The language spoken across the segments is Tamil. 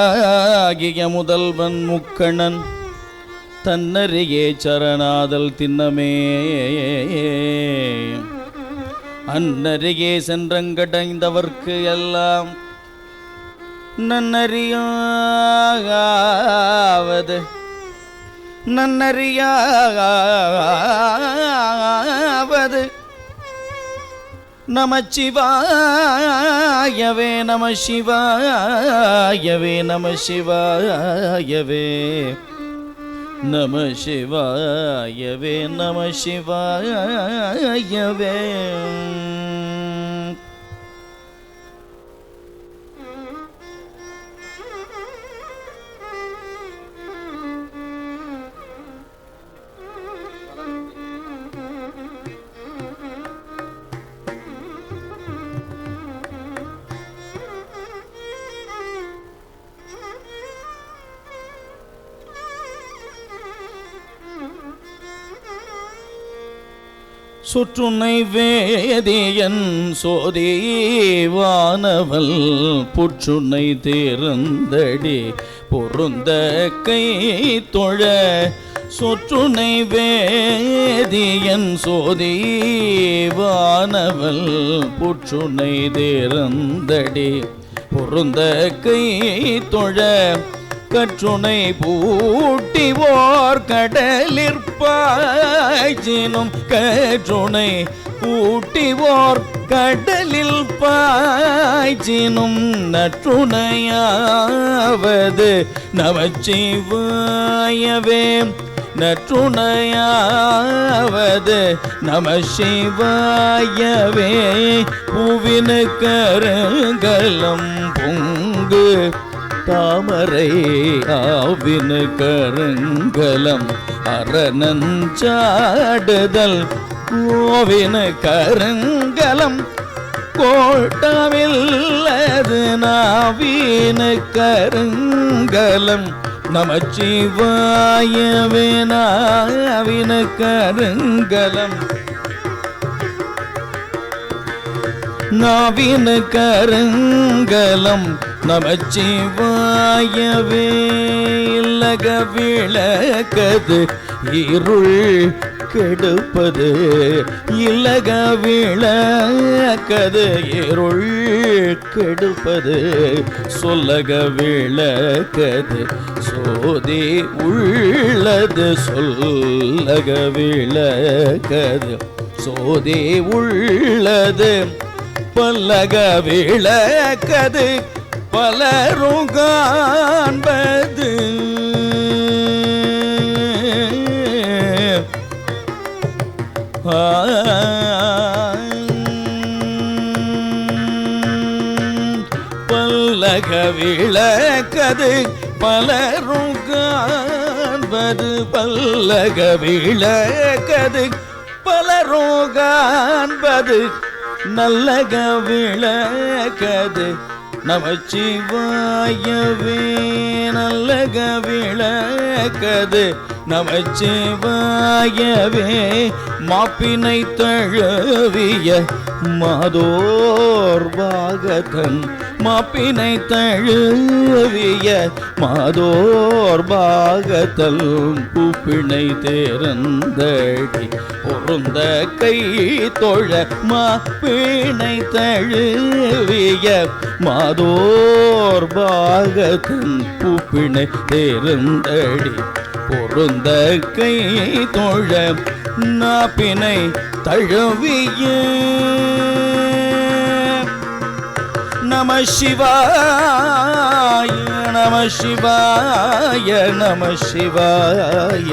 முன்னறியாகிய முதல்வன் முக்கணன் தன்னறியே சரணாதல் திண்ணமே அன்னறியே சென்றங்கடைந்தவர்க்கு எல்லாம் நன்னறியாவது நமச்சிவாயவே நமசிவாயவே நமசிவாயவே நமசிவாயவே நமசிவாயவே சுற்றுனை வேதியன் சோதிவானவள் புற்றுனை தேர்ந்தடி பொருந்த கை தொழ சுற்றுனை வேதியன் சோதிவானவள் புற்றுனை தேர்ந்தடி பொருந்த கை தொழ கற்றுனை பூட்டிவோர் கடலிற்பாய்ச்சினும் கற்றுனை பூட்டிவோர் கடலில் பாய்ச்சினும் நற்றுணையாவது நமச்சிவாயவே நற்றுணையாவது நமசிவாயவே பூவினு கருங்கலம் பொங்கு தாமரை ஆவினு கருங்கலம் அரணஞ்சாடுதல் கோவினு கருங்கலம் கோட்டமில்லது நாவினு கருங்கலம் நமச்சிவாயவே நாவினு கருங்கலம் நாவினு கருங்கலம் நமச்சிவாயவே இல்லக விளக்கது இருள் கெடுப்பது இல்லக விளக்கது இருள் கெடுப்பது சொல்லக விளக்கது சோதி உள்ளது சொல்லக விளக்கது சோதி உள்ளது பல்லக விளக்கது பலரும் காண்பது பல்லக விளக்கது பலரும் காண்பது பல்லக விளக்கது பலரும் காண்பது நல்லக விளக்கது நமச்சிவாயவே நல்லக விளக்கது நமச்சிவாயவே மாப்பினை தழுவிய மாதோர் பாகதன் மாப்பினை தழுவிய மாதோர் பாகத்தல் பூப்பிணை தேர்ந்தடி பொருந்த கை தொழ மாப்பிணை தழுவிய மாதோர் பாகத்தன் பூப்பிணை தேர்ந்தடி பொருந்த கை தொழ நாப்பினை தழுவிய நம சிவாய நம சிவாய நம சிவாய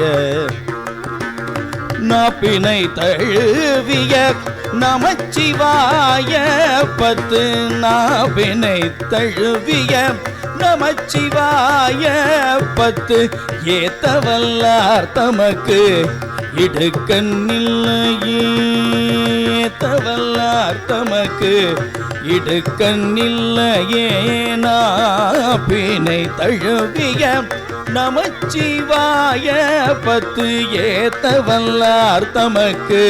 நாப்பினை தழுவிய நமச்சிவாய 10 நாப்பினை தழுவிய நமச்சிவாய 10 ஏத்தவல்லார் தமக்கு இடுக்கண்ணில்லையே ஏத்தவல்லார் தமக்கு இடுக்கண்ணில்லையே நாப்பினை தழுவிய நமச்சிவாய 10 ஏத்தவல்லார் தமக்கு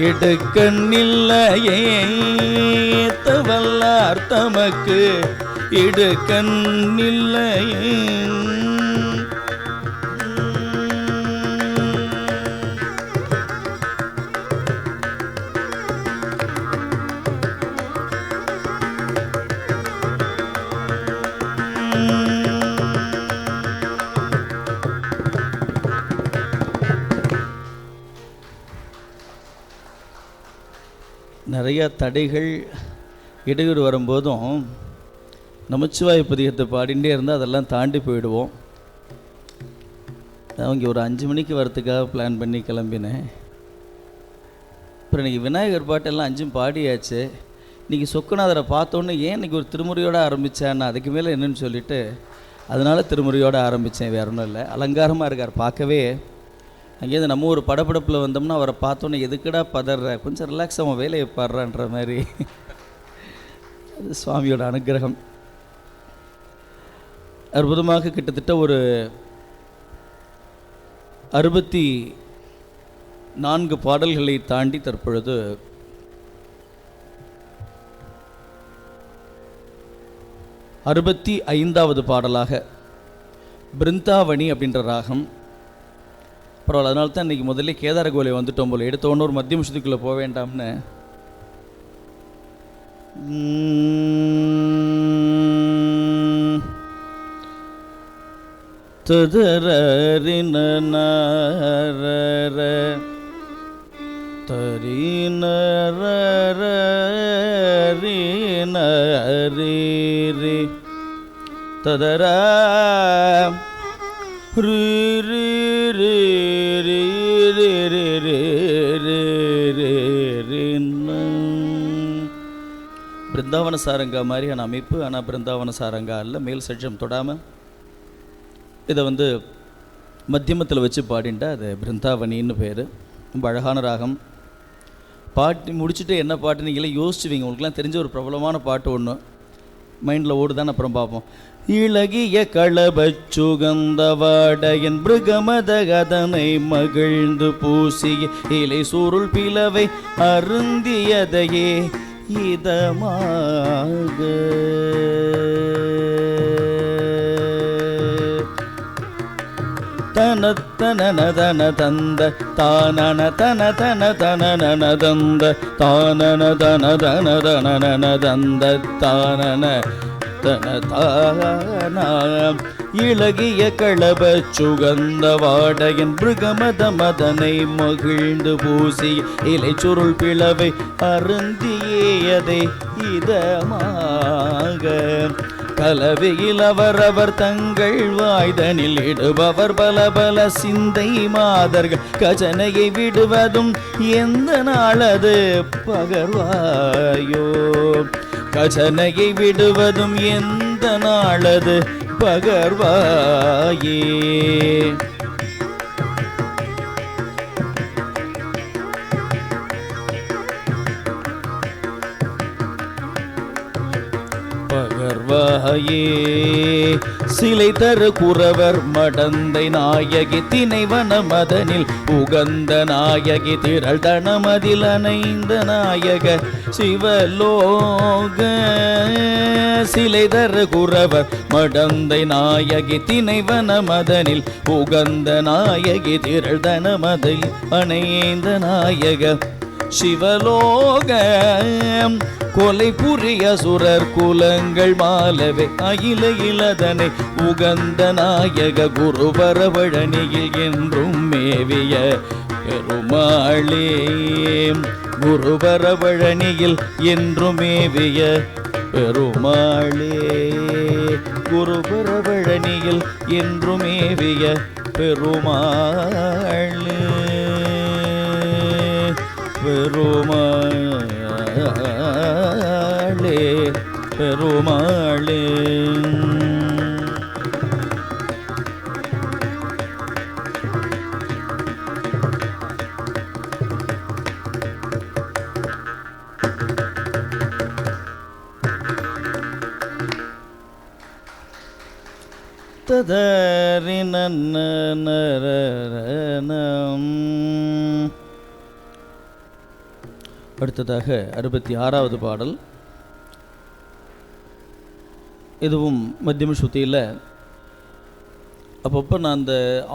இடுக்கண்ணில்லையே ஏத்தவல்லார் தமக்கு இடுக்கண்ணில்லையே. நிறைய தடைகள் இடையூறு வரும்போதும் நமச்சிவாய பதிகத்தை பாடிகிட்டே இருந்தால் அதெல்லாம் தாண்டி போயிடுவோம். அவங்க ஒரு 5 மணிக்கு வரத்துக்காக பிளான் பண்ணி கிளம்பினேன். அப்புறம் இன்றைக்கி விநாயகர் பாட்டெல்லாம் 5 பாடியாச்சு. இன்றைக்கி சொக்கநாதரை பார்த்தோன்னே ஏன் இன்றைக்கி ஒரு திருமுறையோடு ஆரம்பித்தேன், அதுக்கு மேலே என்னன்னு சொல்லிவிட்டு அதனால் திருமுறையோடு ஆரம்பித்தேன். வேறு ஒன்றும் இல்லை, அலங்காரமாக இருக்கார் பார்க்கவே. அங்கேருந்து நம்ம ஒரு படப்படப்பில் வந்தோம்னா அவரை பார்த்தோன்னே எதுக்கடா பதற, கொஞ்சம் ரிலாக்ஸ் அவன் வேலையை பாடுறான்ற மாதிரி. அது சுவாமியோட அனுகிரகம். அற்புதமாக கிட்டத்தட்ட ஒரு 64 பாடல்களை தாண்டி தற்பொழுது 65வது பாடலாக பிருந்தாவணி அப்படின்ற ராகம். பரவாயில்ல, அதனால தான் இன்றைக்கி முதல்ல கேதார கோலை வந்துட்டோம் போல். எடுத்தோன்னு ஒரு மத்திய முஷத்துக்குள்ளே போக வேண்டாம்னு. ததரரின தரினரீரி ததர பிருந்தாவன சாரங்கா மாதிரியான அமைப்பு. ஆனால் பிருந்தாவன சாரங்கா இல்லை, மேல் சட்சம் தொடாமல் இதை மத்தியமத்தில் வச்சு பாடிண்டா அது பிருந்தாவனின்னு பேர். ரொம்ப அழகான ராகம். பாட்டு முடிச்சுட்டு என்ன பாட்டு நீங்களே யோசிச்சுவீங்க. உங்களுக்குலாம் தெரிஞ்ச ஒரு பிரபலமான பாட்டு ஒன்று மைண்டில் ஓடுதான், அப்புறம் பார்ப்போம். இளகிய களபச்சுகந்தவாடையன் மிருகமதகதனை மகிழ்ந்து பூசிய இலை சுருள் பிளவை அருந்தியதையே இதமாக தனத்தனதன தந்த தானன தன தன தனன தந்த தானன தன தன தனன தந்த தானன தனதானாம். இளகிய களப சுகந்த வாடையன் மிருகமத மதனை மகிழ்ந்து பூசி இலை சுருள் பிளவை அருந்தியதை இதமாக கலவையில் அவரவர் தங்கள் வாய்தனில் இடுபவர் பல பல சிந்தை மாதர்கள் கஜனையை விடுவதும் எந்த நாளது பகர்வாயோ. கஜனையை விடுவதும் எந்த நாளது பகர்வாயே. பகர்வாயே சிலை தரு குறவர் மடந்தை நாயகி திணைவன மதனில் உகந்த நாயகி திரள் தனமதில் அணைந்த நாயக சிவலோக சிலை தரு குறவர் மடந்தை நாயகி திணைவன மதனில் உகந்த நாயகி திரள் தனமதில் அணைந்த நாயக சிவலோக கொலை புரிய சுரர் குலங்கள் மாலவே அகில இலதனை உகந்த நாயக குருபரவழனியில் என்றும் மேவிய பெருமாளே குருபரவழனியில் என்றும் மேவிய பெருமாளே குருபரவழனியில் என்றும் மேவிய பெருமாளே பெருமாளே பெருமாளே ததரினநரநம். அடுத்ததாக 66வது பாடல். இதுவும் மத்தியம ஸ்ருதியில் அப்பப்போ நான் அந்த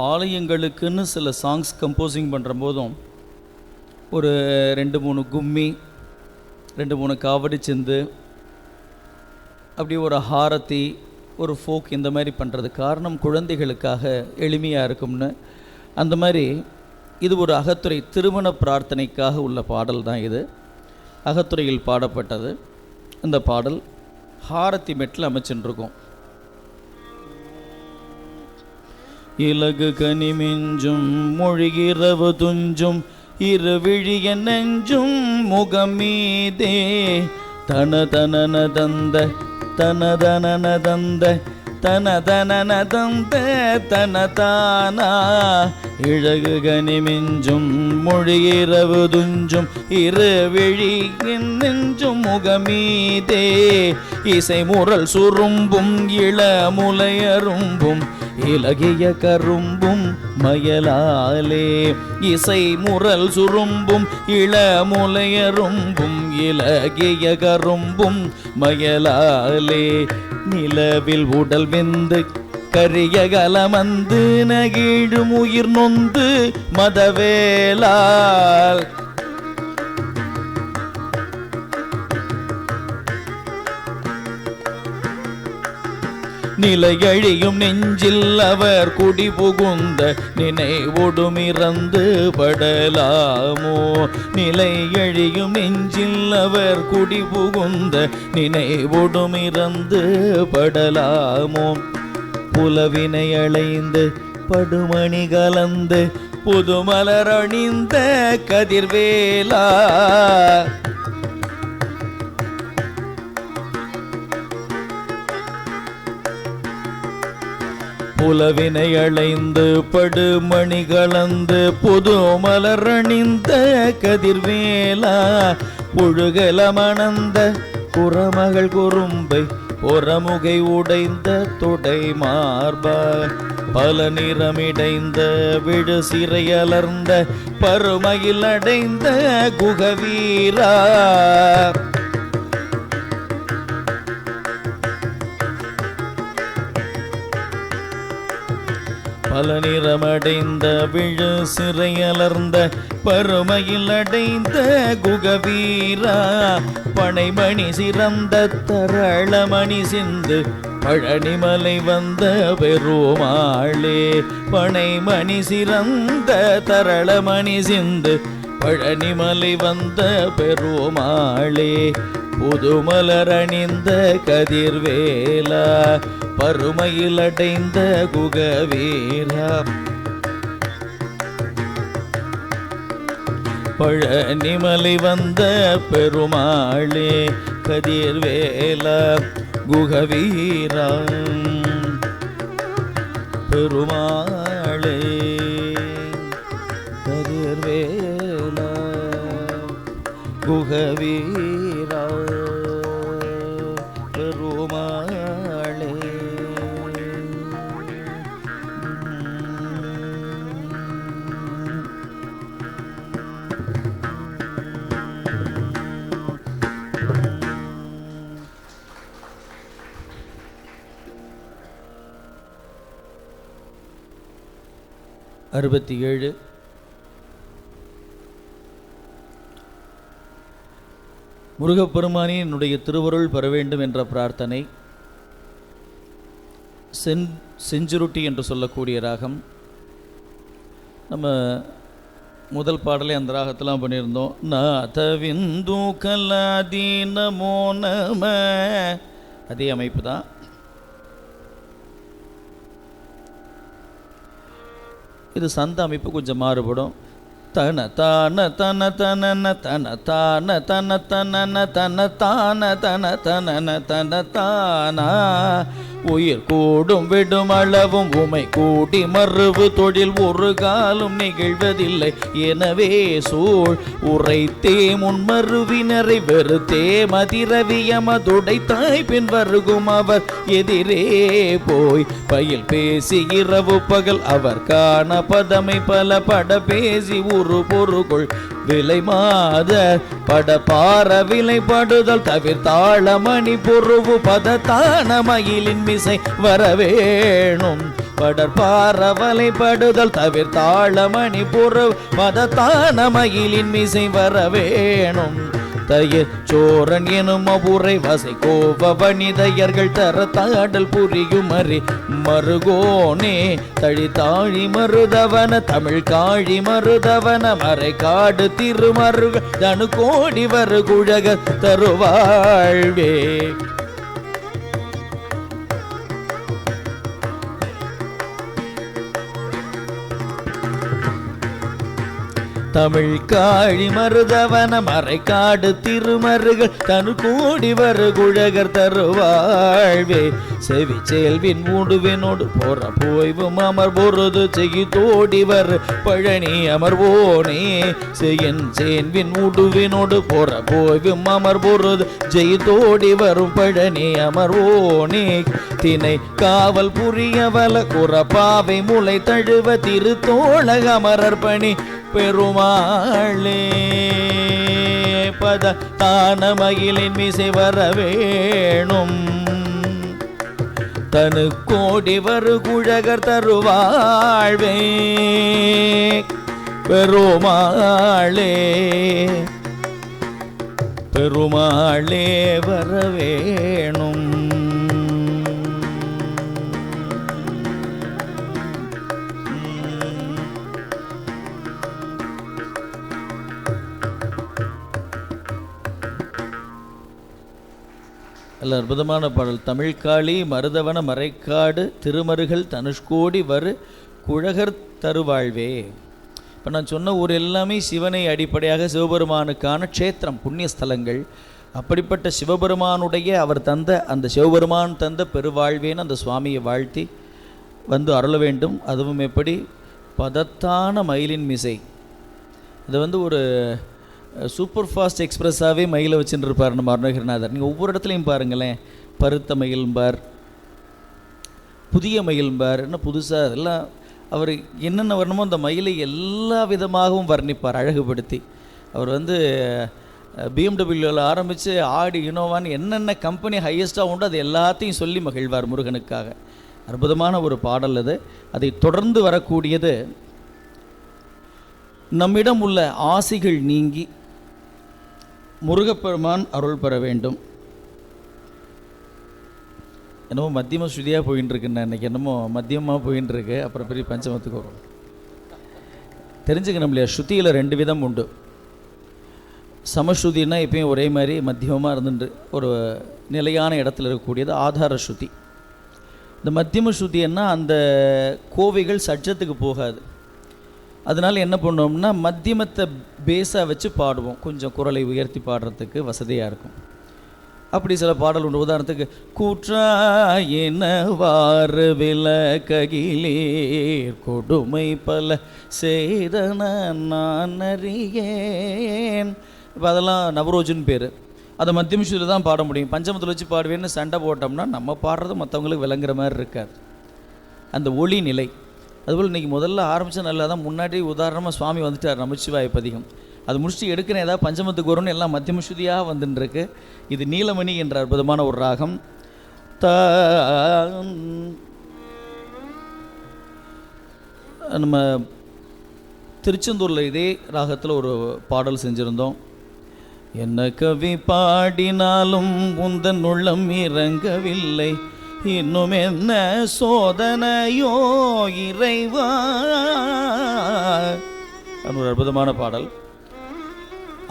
ஆலயங்களுக்குன்னு சில சாங்ஸ் கம்போசிங் பண்ணுற போதும் ஒரு 2-3 கும்மி 2-3 காவடி சிந்து அப்படி ஒரு ஹாரத்தி ஒரு ஃபோக் இந்த மாதிரி பண்ணுறது காரணம் குழந்தைகளுக்காக எளிமையாக இருக்கும்னு. அந்த மாதிரி இது ஒரு அகத்துறை திருமண பிரார்த்தனைக்காக உள்ள பாடல் தான் இது. அகத்துறையில் பாடப்பட்டது. இந்த பாடல் ஹாரத்தி மெட்டில் அமைச்சுருக்கும். இலகு கனிமிஞ்சும் மொழிகிறவு துஞ்சும் இருவிழிய நெஞ்சும் முகம் மீதே தனதனன தந்த தனதனன தந்த தனதனன தந்த தனதானா இழகு கனிமிஞ்சும் மொழிகிறவு துஞ்சும் இருவிழியின் நெஞ்சும் முகமீதே இசை முரல் சுரும்பும் இளமுலையரும்பும் இலகிய கரும்பும் மயலாலே இசை முரல் சுரும்பும் இளமுலையரும்பும் இலகிய கரும்பும் மயலாலே நிலவில் உடல் வெந்து கரிய கலமந்து நகிழும் உயிர் நொந்து மதவேலால் நிலையழியும் நெஞ்சில் அவர் குடி புகுந்த நினைவொடுமிறந்து படலாமோ நிலையழியும் நெஞ்சில் அவர் குடி புகுந்த நினைவொடுமிறந்து படலாமோ புலவினை அளைந்து படுமணி கலந்து புதுமலர் அணிந்த கதிர்வேலா புலவினை அளைந்து படுமணி கலந்து புது மலரணிந்த கதிர்வேலா புழுகலமணந்த குறமகள் குறும்பை பொறமுகை உடைந்த தொடை மார்பா பல நிறமிடைந்த விடு சிறையலர்ந்த பருமையில் அடைந்த குகவீரா பல நிறமடைந்த விழு சிறையலர்ந்த பருமையில் அடைந்த குகவீரா பனைமணி சிறந்த தரளமணி சிந்து பழனிமலை வந்த பெருமாளே பனைமணி சிறந்த தரளமணி சிந்து பழனிமலை வந்த பெருமாளே புதுமலர் அணிந்த கதிர்வேலா பருமையில் அடைந்த குகவீரா பழனிமலை வந்த பெருமாளே கதிர்வேலா குகவீரா பெருமாளே கதிர்வேலா குகவீரா பெருமாளே 67. முருகப்பெருமானே என்னுடைய திருவருள் பெற வேண்டும் என்ற பிரார்த்தனை. செஞ்சுருட்டி என்று சொல்லக்கூடிய ராகம். நம்ம முதல் பாடலே அந்த ராகத்தெல்லாம் பண்ணியிருந்தோம். நாதவிந்து கலாதி நமோ நம, அதே அமைப்பு தான். இது சந்த அமைப்பு கொஞ்சம் மாறுபடும். தன தான தன தனன தன தான தன தனன தன தான தன தனன தன தானா. உயிர் கூடும் விடும் அளவும் உமை கூடி மறுவு தொழில் ஒரு காலம் நிகழ்வதில்லை. எனவே சூழ் உரைத்தே முன்மருவினரை வெறுத்தே மதிரவியமதுடை தாய் பின் வருகும் அவர் எதிரே போய் பயில் பேசி இரவு பகல் அவர் காண பதமை பல பட பேசி ஒரு பொருள் விலை மாத பட பார விலைப்படுதல் தவிர்த்தாள மணி பொருவு பதத்தான மயிலின் மிசை வரவேணும். படற்பார வலைப்படுதல் தவிர்த்தாள மணி பொருவு பதத்தான மயிலின் மிசை வரவேணும். தயிர் சோரன் எனும் அவுரை வசை கோவ வனிதையர்கள் தர தாடல் புரியும் மறி மருகோனே தழி தாழி மருதவன தமிழ் காழி மருதவன மறை காடு திருமருக தனு கோடி வரு குழக தருவாழ்வே. தமிழ் காழி மருதவன மறை காடு திருமருகள் தனு கூடி வரு குழகர் தருவாழ்வே. செவி செல்வின் மூடுவினோடு போற போய்வும் அமர் பொருது செய்யி தோடி வரு பழனி அமர்வோனே. செய்யன் சேன்வின் மூடுவினோடு போற போய்வும் அமர் பொருது ஜெய் தோடி வரும் பழனி அமர்வோனே. தினை காவல் புரியவல குறப்பாவை முளை தழுவ திருத்தோழ அமரர் பணி பெருமாளே. பத தான மயிலின் மிசை வரவேணும். தனு கோடி வரு குழகர் தருவாழ்வே. பெருமாளே பெருமாளே வரவேணும். நல்ல அற்புதமான பாடல். தமிழ்காளி மருதவன மறைக்காடு திருமருகள் தனுஷ்கோடி வரு குழகர் தருவாழ்வே. இப்போ நான் சொன்ன ஊர் எல்லாமே சிவனை அடிப்படையாக சிவபெருமானுக்கான க்ஷேத்திரம், புண்ணிய ஸ்தலங்கள். அப்படிப்பட்ட சிவபெருமானுடைய அவர் தந்த அந்த சிவபெருமான் தந்த பெருவாழ்வேன்னு அந்த சுவாமியை வாழ்த்தி வந்து அருள வேண்டும். அதுவும் எப்படி? பதத்தான மயிலின் மிசை. அது ஒரு சூப்பர் ஃபாஸ்ட் எக்ஸ்பிரஸாகவே மயிலை வச்சுட்டு இருப்பார் நம்ம அருணகிரிநாதர். நீங்கள் ஒவ்வொரு இடத்துலையும் பாருங்களேன், பருத்த மயில்பார், புதிய மயில்பார், என்ன புதுசாக அதெல்லாம் அவர் என்னென்ன வரணுமோ அந்த மயிலை எல்லா விதமாகவும் வர்ணிப்பார், அழகுபடுத்தி. அவர் பிஎம்டபிள்யூவில் ஆரம்பித்து ஆடி இனோவான்னு என்னென்ன கம்பெனி ஹையஸ்ட்டாக உண்டோ அது எல்லாத்தையும் சொல்லி மகிழ்வார் முருகனுக்காக. அற்புதமான ஒரு பாடல் அது. அதை தொடர்ந்து வரக்கூடியது நம்மிடம் உள்ள ஆசைகள் நீங்கி முருகப்பெருமான் அருள் பெற வேண்டும். என்னமோ மத்தியம ஸ்ருதியாக போயின்னு இருக்குன்னு இன்றைக்கி என்னமோ மத்தியமாக போயின்னு இருக்கு. அப்புறம் பெரிய பஞ்சமத்துக்கு வரும். தெரிஞ்சுக்கணும் இல்லையா, ஸ்ருதியில் 2 விதம் உண்டு. சமஸ்ருதினா எப்பயும் ஒரே மாதிரி மத்தியமாக இருந்துட்டு ஒரு நிலையான இடத்துல இருக்கக்கூடியது ஆதார ஸ்ருதி. இந்த மத்தியம ஸ்ருதின்னா அந்த கோவைகள் சட்சத்துக்கு போகாது. அதனால் என்ன பண்ணுவோம்னா மத்தியமத்தை பேஸாக வச்சு பாடுவோம், கொஞ்சம் குரலை உயர்த்தி பாடுறதுக்கு வசதியாக இருக்கும். அப்படி சில பாடல் உண்டு. உதாரணத்துக்கு கூற்றாயினவாறு விலககிலேர் கொடுமை பல செய்தன நான் அறியேன். இப்போ அதெல்லாம் நவரோஜுன்னு பேர். அதை மத்தியம ஸ்ருதியில் தான் பாட முடியும். பஞ்சமத்தில் வச்சு பாடுவேன்னு சண்டை போட்டோம்னா நம்ம பாடுறது மற்றவங்களுக்கு விளங்குற மாதிரி இருக்காது, அந்த ஒளி நிலை. அதுபோல் இன்றைக்கி முதல்ல ஆரம்பித்தா நல்லா தான். முன்னாடி உதாரணமாக சுவாமி வந்துட்டார் நமச்சிவாய பதிகம். அது முடிச்சுட்டு எடுக்கிறேன் ஏதாவது பஞ்சமத்துக்கு வரும்னு எல்லாம் மத்தியம ஸ்ருதியாக வந்துட்டுருக்கு. இது நீலமணி என்ற அற்புதமான ஒரு ராகம். நம்ம திருச்செந்தூரில் இதே ராகத்தில் ஒரு பாடல் செஞ்சுருந்தோம். என்ன கவி பாடினாலும் உந்தன் உள்ளம் இறங்கவில்லை, இன்னும் என்ன சோதனையோ இறைவா. ஒரு அற்புதமான பாடல்.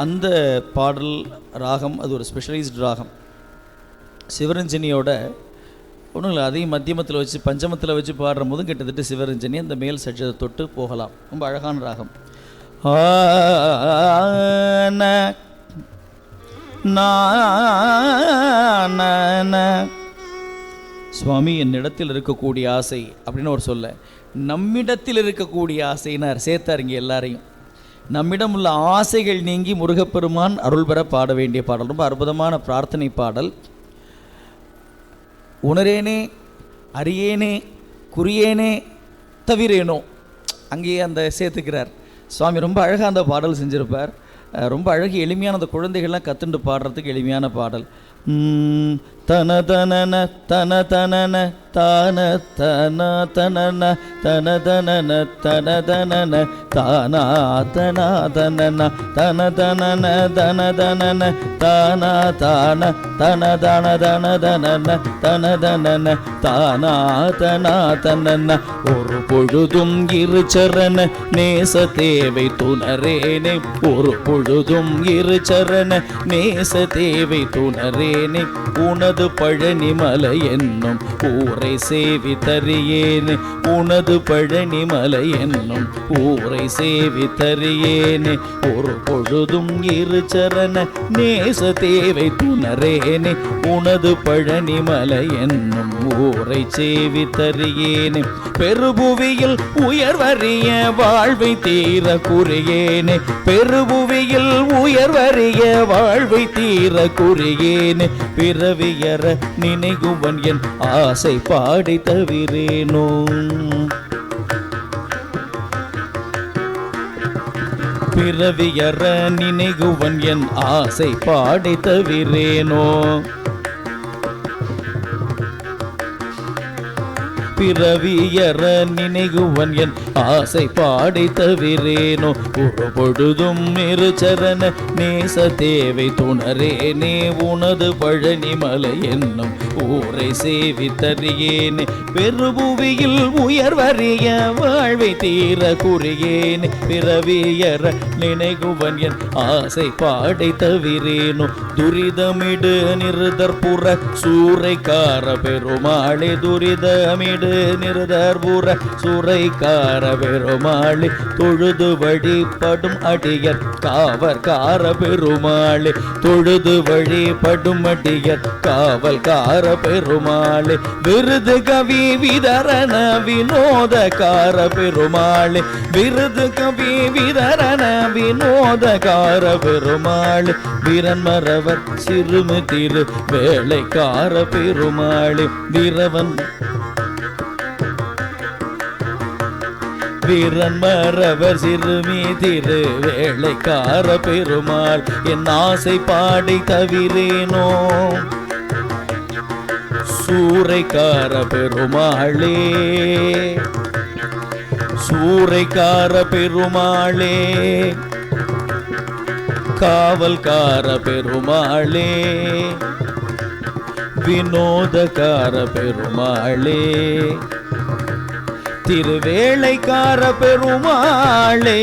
அந்த பாடல் ராகம் அது ஒரு ஸ்பெஷலைஸ்டு ராகம். சிவரஞ்சனியோட ஒன்றும் இல்லை, அதையும் மத்தியமத்தில் வச்சு பஞ்சமத்தில் வச்சு பாடுற போதும் கிட்டத்தட்ட சிவரஞ்சனி அந்த மேல் சட்சத்தை தொட்டு போகலாம். ரொம்ப அழகான ராகம். சுவாமி என்னிடத்தில் இருக்கக்கூடிய ஆசை அப்படின்னு ஒரு சொல்ல, நம்மிடத்தில் இருக்கக்கூடிய ஆசைனார் சேர்த்தாருங்க எல்லாரையும். நம்மிடம் உள்ள ஆசைகள் நீங்கி முருகப்பெருமான் அருள் பெற பாட வேண்டிய பாடல். ரொம்ப அற்புதமான பிரார்த்தனை பாடல். உணரேனே அறியேனே குறியேனே தவிரேனோ, அங்கேயே அந்த சேர்த்துக்கிறார் சுவாமி. ரொம்ப அழகாக அந்த பாடல் செஞ்சுருப்பார். ரொம்ப அழகு, எளிமையான அந்த குழந்தைகள்லாம் கற்றுண்டு பாடுறதுக்கு எளிமையான பாடல். தன தனன தன தனன தான தன தனன தன தனன தன தனன தானா தனா தனன தன தனன தன தனன தானா தான தன தன தன தனன தன தனன தானா தனா தனன. ஒரு பொழுதும் இரு சரண நேச தேவை துணரேனே, ஒரு பொழுதும் இரு சரண நேச தேவை துணரேனே, உனது பழனிமலை என்னும் ஊரை சேவி தரியேனே, உனது பழனிமலை என்னும் ஊரை சேவி தரியேனே, ஒரு பொழுதும் இரு சரண நேச தேவை துணரேனே, உனது பழனிமலை என்னும் ஊரை சேவி தரியேனே, பெருபுவியில் உயர்வறிய வாழ்வை தீர குறியேனே, பெருபுவியில் உயர்வறிய வாழ்வை தீர குறியேனே, பிறவியற நினைகுவன் என் ஆசை பாடி தவிரேனோ. பிறவியற நினைகுவன் என் ஆசை பாடி தவிரேனோ. பிறவியற நினைகுவன் என் ஆசை பாடி தவிரேனோ, ஒரு பொழுதும் இரு சரண நேச தேவை துணரேனே, உனது பழனிமலை என்னும் ஊரை சேவி தரியேனே, பெருபுவியில் உயர்வறிய வாழ்வை தீர குறியேனே, பிறவியற நினைகுவன் என் ஆசை பாடி தவிரேனோ. துரிதமிடு நிருதற்புற சூறைக்கார பெருமாளே, துரிதமிடு நிருதற்புற சூறைக்கார பெருமாளே, தொழுது வழிபடும் அடியர் காவற்கார பெருமாளே, தொழுது வழிபடும் அடியர் காவல்கார பெருமாளே, விருது கவி விதரண வினோதகார பெருமாளே, விருது கவி விதரண வினோதகார பெருமாளே, வீரன்மரவர் சிறுமி திரு வேளைக்கார பெருமாளே, வீரவன் வீரன்மரவர் சிறுமி திரு வேளைக்கார பெருமாள் என் ஆசை பாடி தவிரேனோ. சூறைக்கார பெருமாளே, சூறைக்கார பெருமாளே, காவல்கார பெருமாளே, வினோதகார பெருமாளே, திருவேளைக்கார பெருமாளே,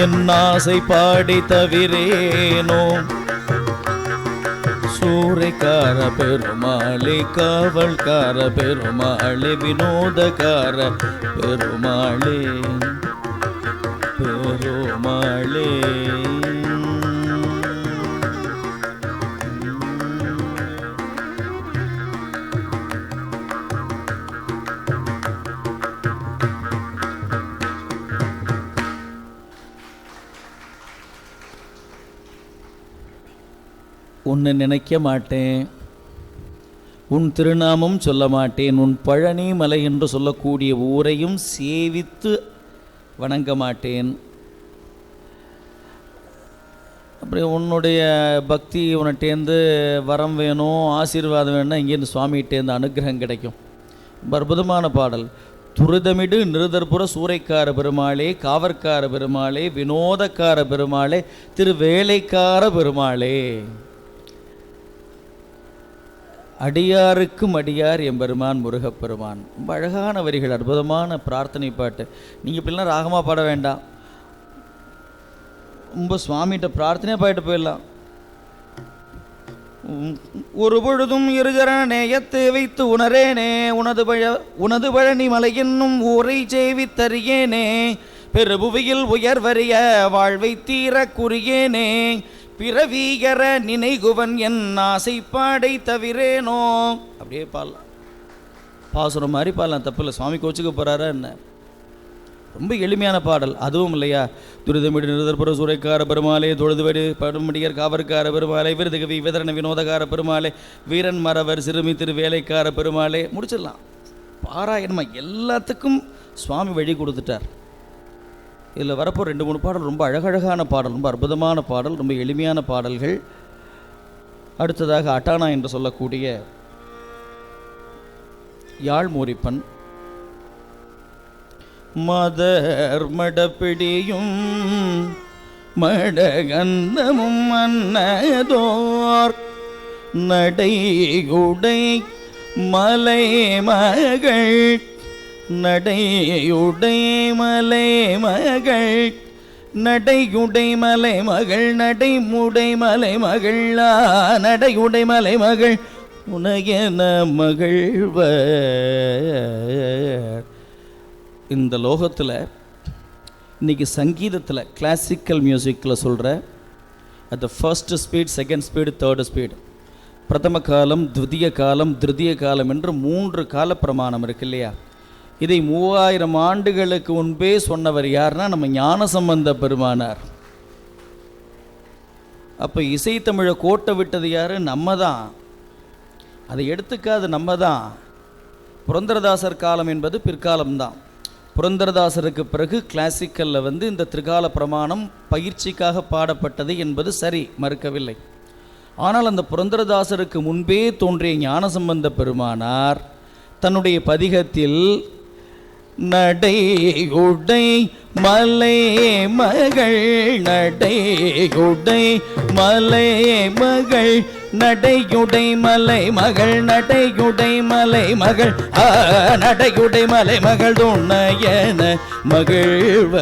என் ஆசை பாடி தவிரேனோ. சூறைக்கார பெருமாளே, காவல்கார பெருமாளே, வினோதகார பெருமாளே, பெருமாளே. உன்னை நினைக்க மாட்டேன், உன் திருநாமம் சொல்ல மாட்டேன், உன் பழனி மலை என்று சொல்லக்கூடிய ஊரையும் சேவித்து வணங்க மாட்டேன். அப்படி உன்னுடைய பக்தி உன்கிட்டேருந்து வரம் வேணும், ஆசீர்வாதம் வேணும்னா இங்கேருந்து சுவாமிகிட்டேருந்து அனுகிரகம் கிடைக்கும். ரொம்ப அற்புதமான பாடல். துரிதமிடு நிருதர்புர சூறைக்கார பெருமாளே, காவற்கார பெருமாளே, வினோதக்கார பெருமாளே, திருவேலைக்கார பெருமாளே, அடியாருக்கும் அடியார் எம்பெருமான் முருகப்பெருமான். ரொம்ப அழகான வரிகள், அற்புதமான பிரார்த்தனை பாட்டு. நீங்கள் இப்படிலாம் ராகமாக பாட வேண்டாம், ரொம்ப சுவாமிகிட்ட பிரார்த்தனையாக பாடிட்டு போயிடலாம். ஒரு பொழுதும் இருகர நேயத்து வைத்து உணரேனே, உனது பழனி மலை என்னும் ஊரை சேவித்தறியேனே, பெருபுவியில் உயர்வறிய வாழ்வை தீர குறியேனே, பிறவீகர நினைகுவன் என் ஆசை பாடை தவிரேனோ. அப்படியே பாடலாம், பாசுரம் மாதிரி பாடலாம், தப்பு இல்லை. சுவாமி கோச்சுக்க போகிறாரா என்ன? ரொம்ப எளிமையான பாடல். அதுவும் இல்லையா, துரிதமிடு நிருதர்புர சூறைக்கார பெருமாளே, தொழுதுவடு படுமடியர் காவற்கார பெருமாளே, விருதுகவி விதரண வினோதகார பெருமாளே, வீரன் மறவர் சிறுமி திருவேலைக்கார பெருமாளே. முடிச்சிடலாம். பாராயணமா எல்லாத்துக்கும் சுவாமி வழி கொடுத்துட்டார். இதில் வரப்போ 2-3 பாடல் ரொம்ப அழகழகான பாடல், ரொம்ப அற்புதமான பாடல், ரொம்ப எளிமையான பாடல்கள். அடுத்ததாக அட்டானா என்று சொல்லக்கூடிய யாழ்மூரிப்பன். மதர் மடப்பிடியும் மடகந்தமும் மன்னதோர் நடையுடை மலை மகள், நடையுடை மலை மகள், நடையுடை மலை மகள், நடைமுடை மலை மகள், நடையுடை மலை மகள் உனையன மகிழ்வர். இந்த லோகத்தில் இன்றைக்கி சங்கீதத்தில் கிளாசிக்கல் மியூசிக்கில் சொல்கிற அது first speed, second speed, third speed, பிரதம காலம், துவிதிய காலம், திருதிய காலம் என்று 3 கால பிரமாணம் இருக்கு இல்லையா? இதை 3000 ஆண்டுகளுக்கு முன்பே சொன்னவர் யாருன்னா நம்ம ஞானசம்பந்த பெருமானார். அப்போ இசைத்தமிழை கோட்டை விட்டது யார்? நம்ம தான். அதை எடுத்துக்காது நம்ம தான். புரந்தரதாசர் காலம் என்பது பிற்காலம்தான். புரந்தரதாசருக்கு பிறகு கிளாசிக்கலில் இந்த திரிகால பிரமாணம் பயிற்சிக்காக பாடப்பட்டது என்பது சரி, மறுக்கவில்லை. ஆனால் அந்த புரந்தரதாசருக்கு முன்பே தோன்றிய ஞானசம்பந்த பெருமானார் தன்னுடைய பதிகத்தில் நடையுடை மலை மகள், நடையுடை மலை மகள், நடையுடை மலை மகள், நடையுடை மலை மகள், நடையுடை மலை மகள் துணையன மகிழ்வ.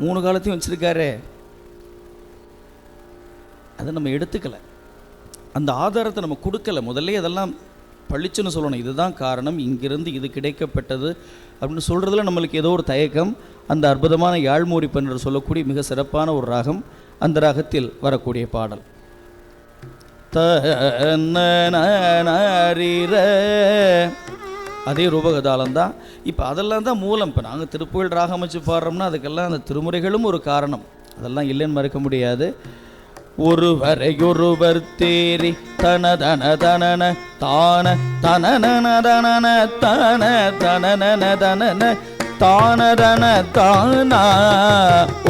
3 காலத்தையும் வச்சிருக்காரு. அதை நம்ம எடுத்துக்கல, அந்த ஆதாரத்தை நம்ம கொடுக்கல. முதல்ல அதெல்லாம் பழிச்சுன்னு சொல்லணும், இதுதான் காரணம், இங்கிருந்து இது கிடைக்கப்பட்டது அப்படின்னு சொல்கிறதுல நம்மளுக்கு ஏதோ ஒரு தயக்கம். அந்த அற்புதமான யாழ்மூரிப்பன் என்று சொல்லக்கூடிய மிக சிறப்பான ஒரு ராகம், அந்த ராகத்தில் வரக்கூடிய பாடல் அதே ரூபகதாளம்தான். இப்போ அதெல்லாம் தான் மூலம். இப்போ நாங்கள் திருப்புகழ் ராகம் வச்சு பாடுறோம்னா அதுக்கெல்லாம் அந்த திருமுறைகளும் ஒரு காரணம், அதெல்லாம் இல்லைன்னு மறுக்க முடியாது. ஒருவரையொருவர் தேரி தனதன தனன தான தனன தனன தான தனன தனன தானதன தானா,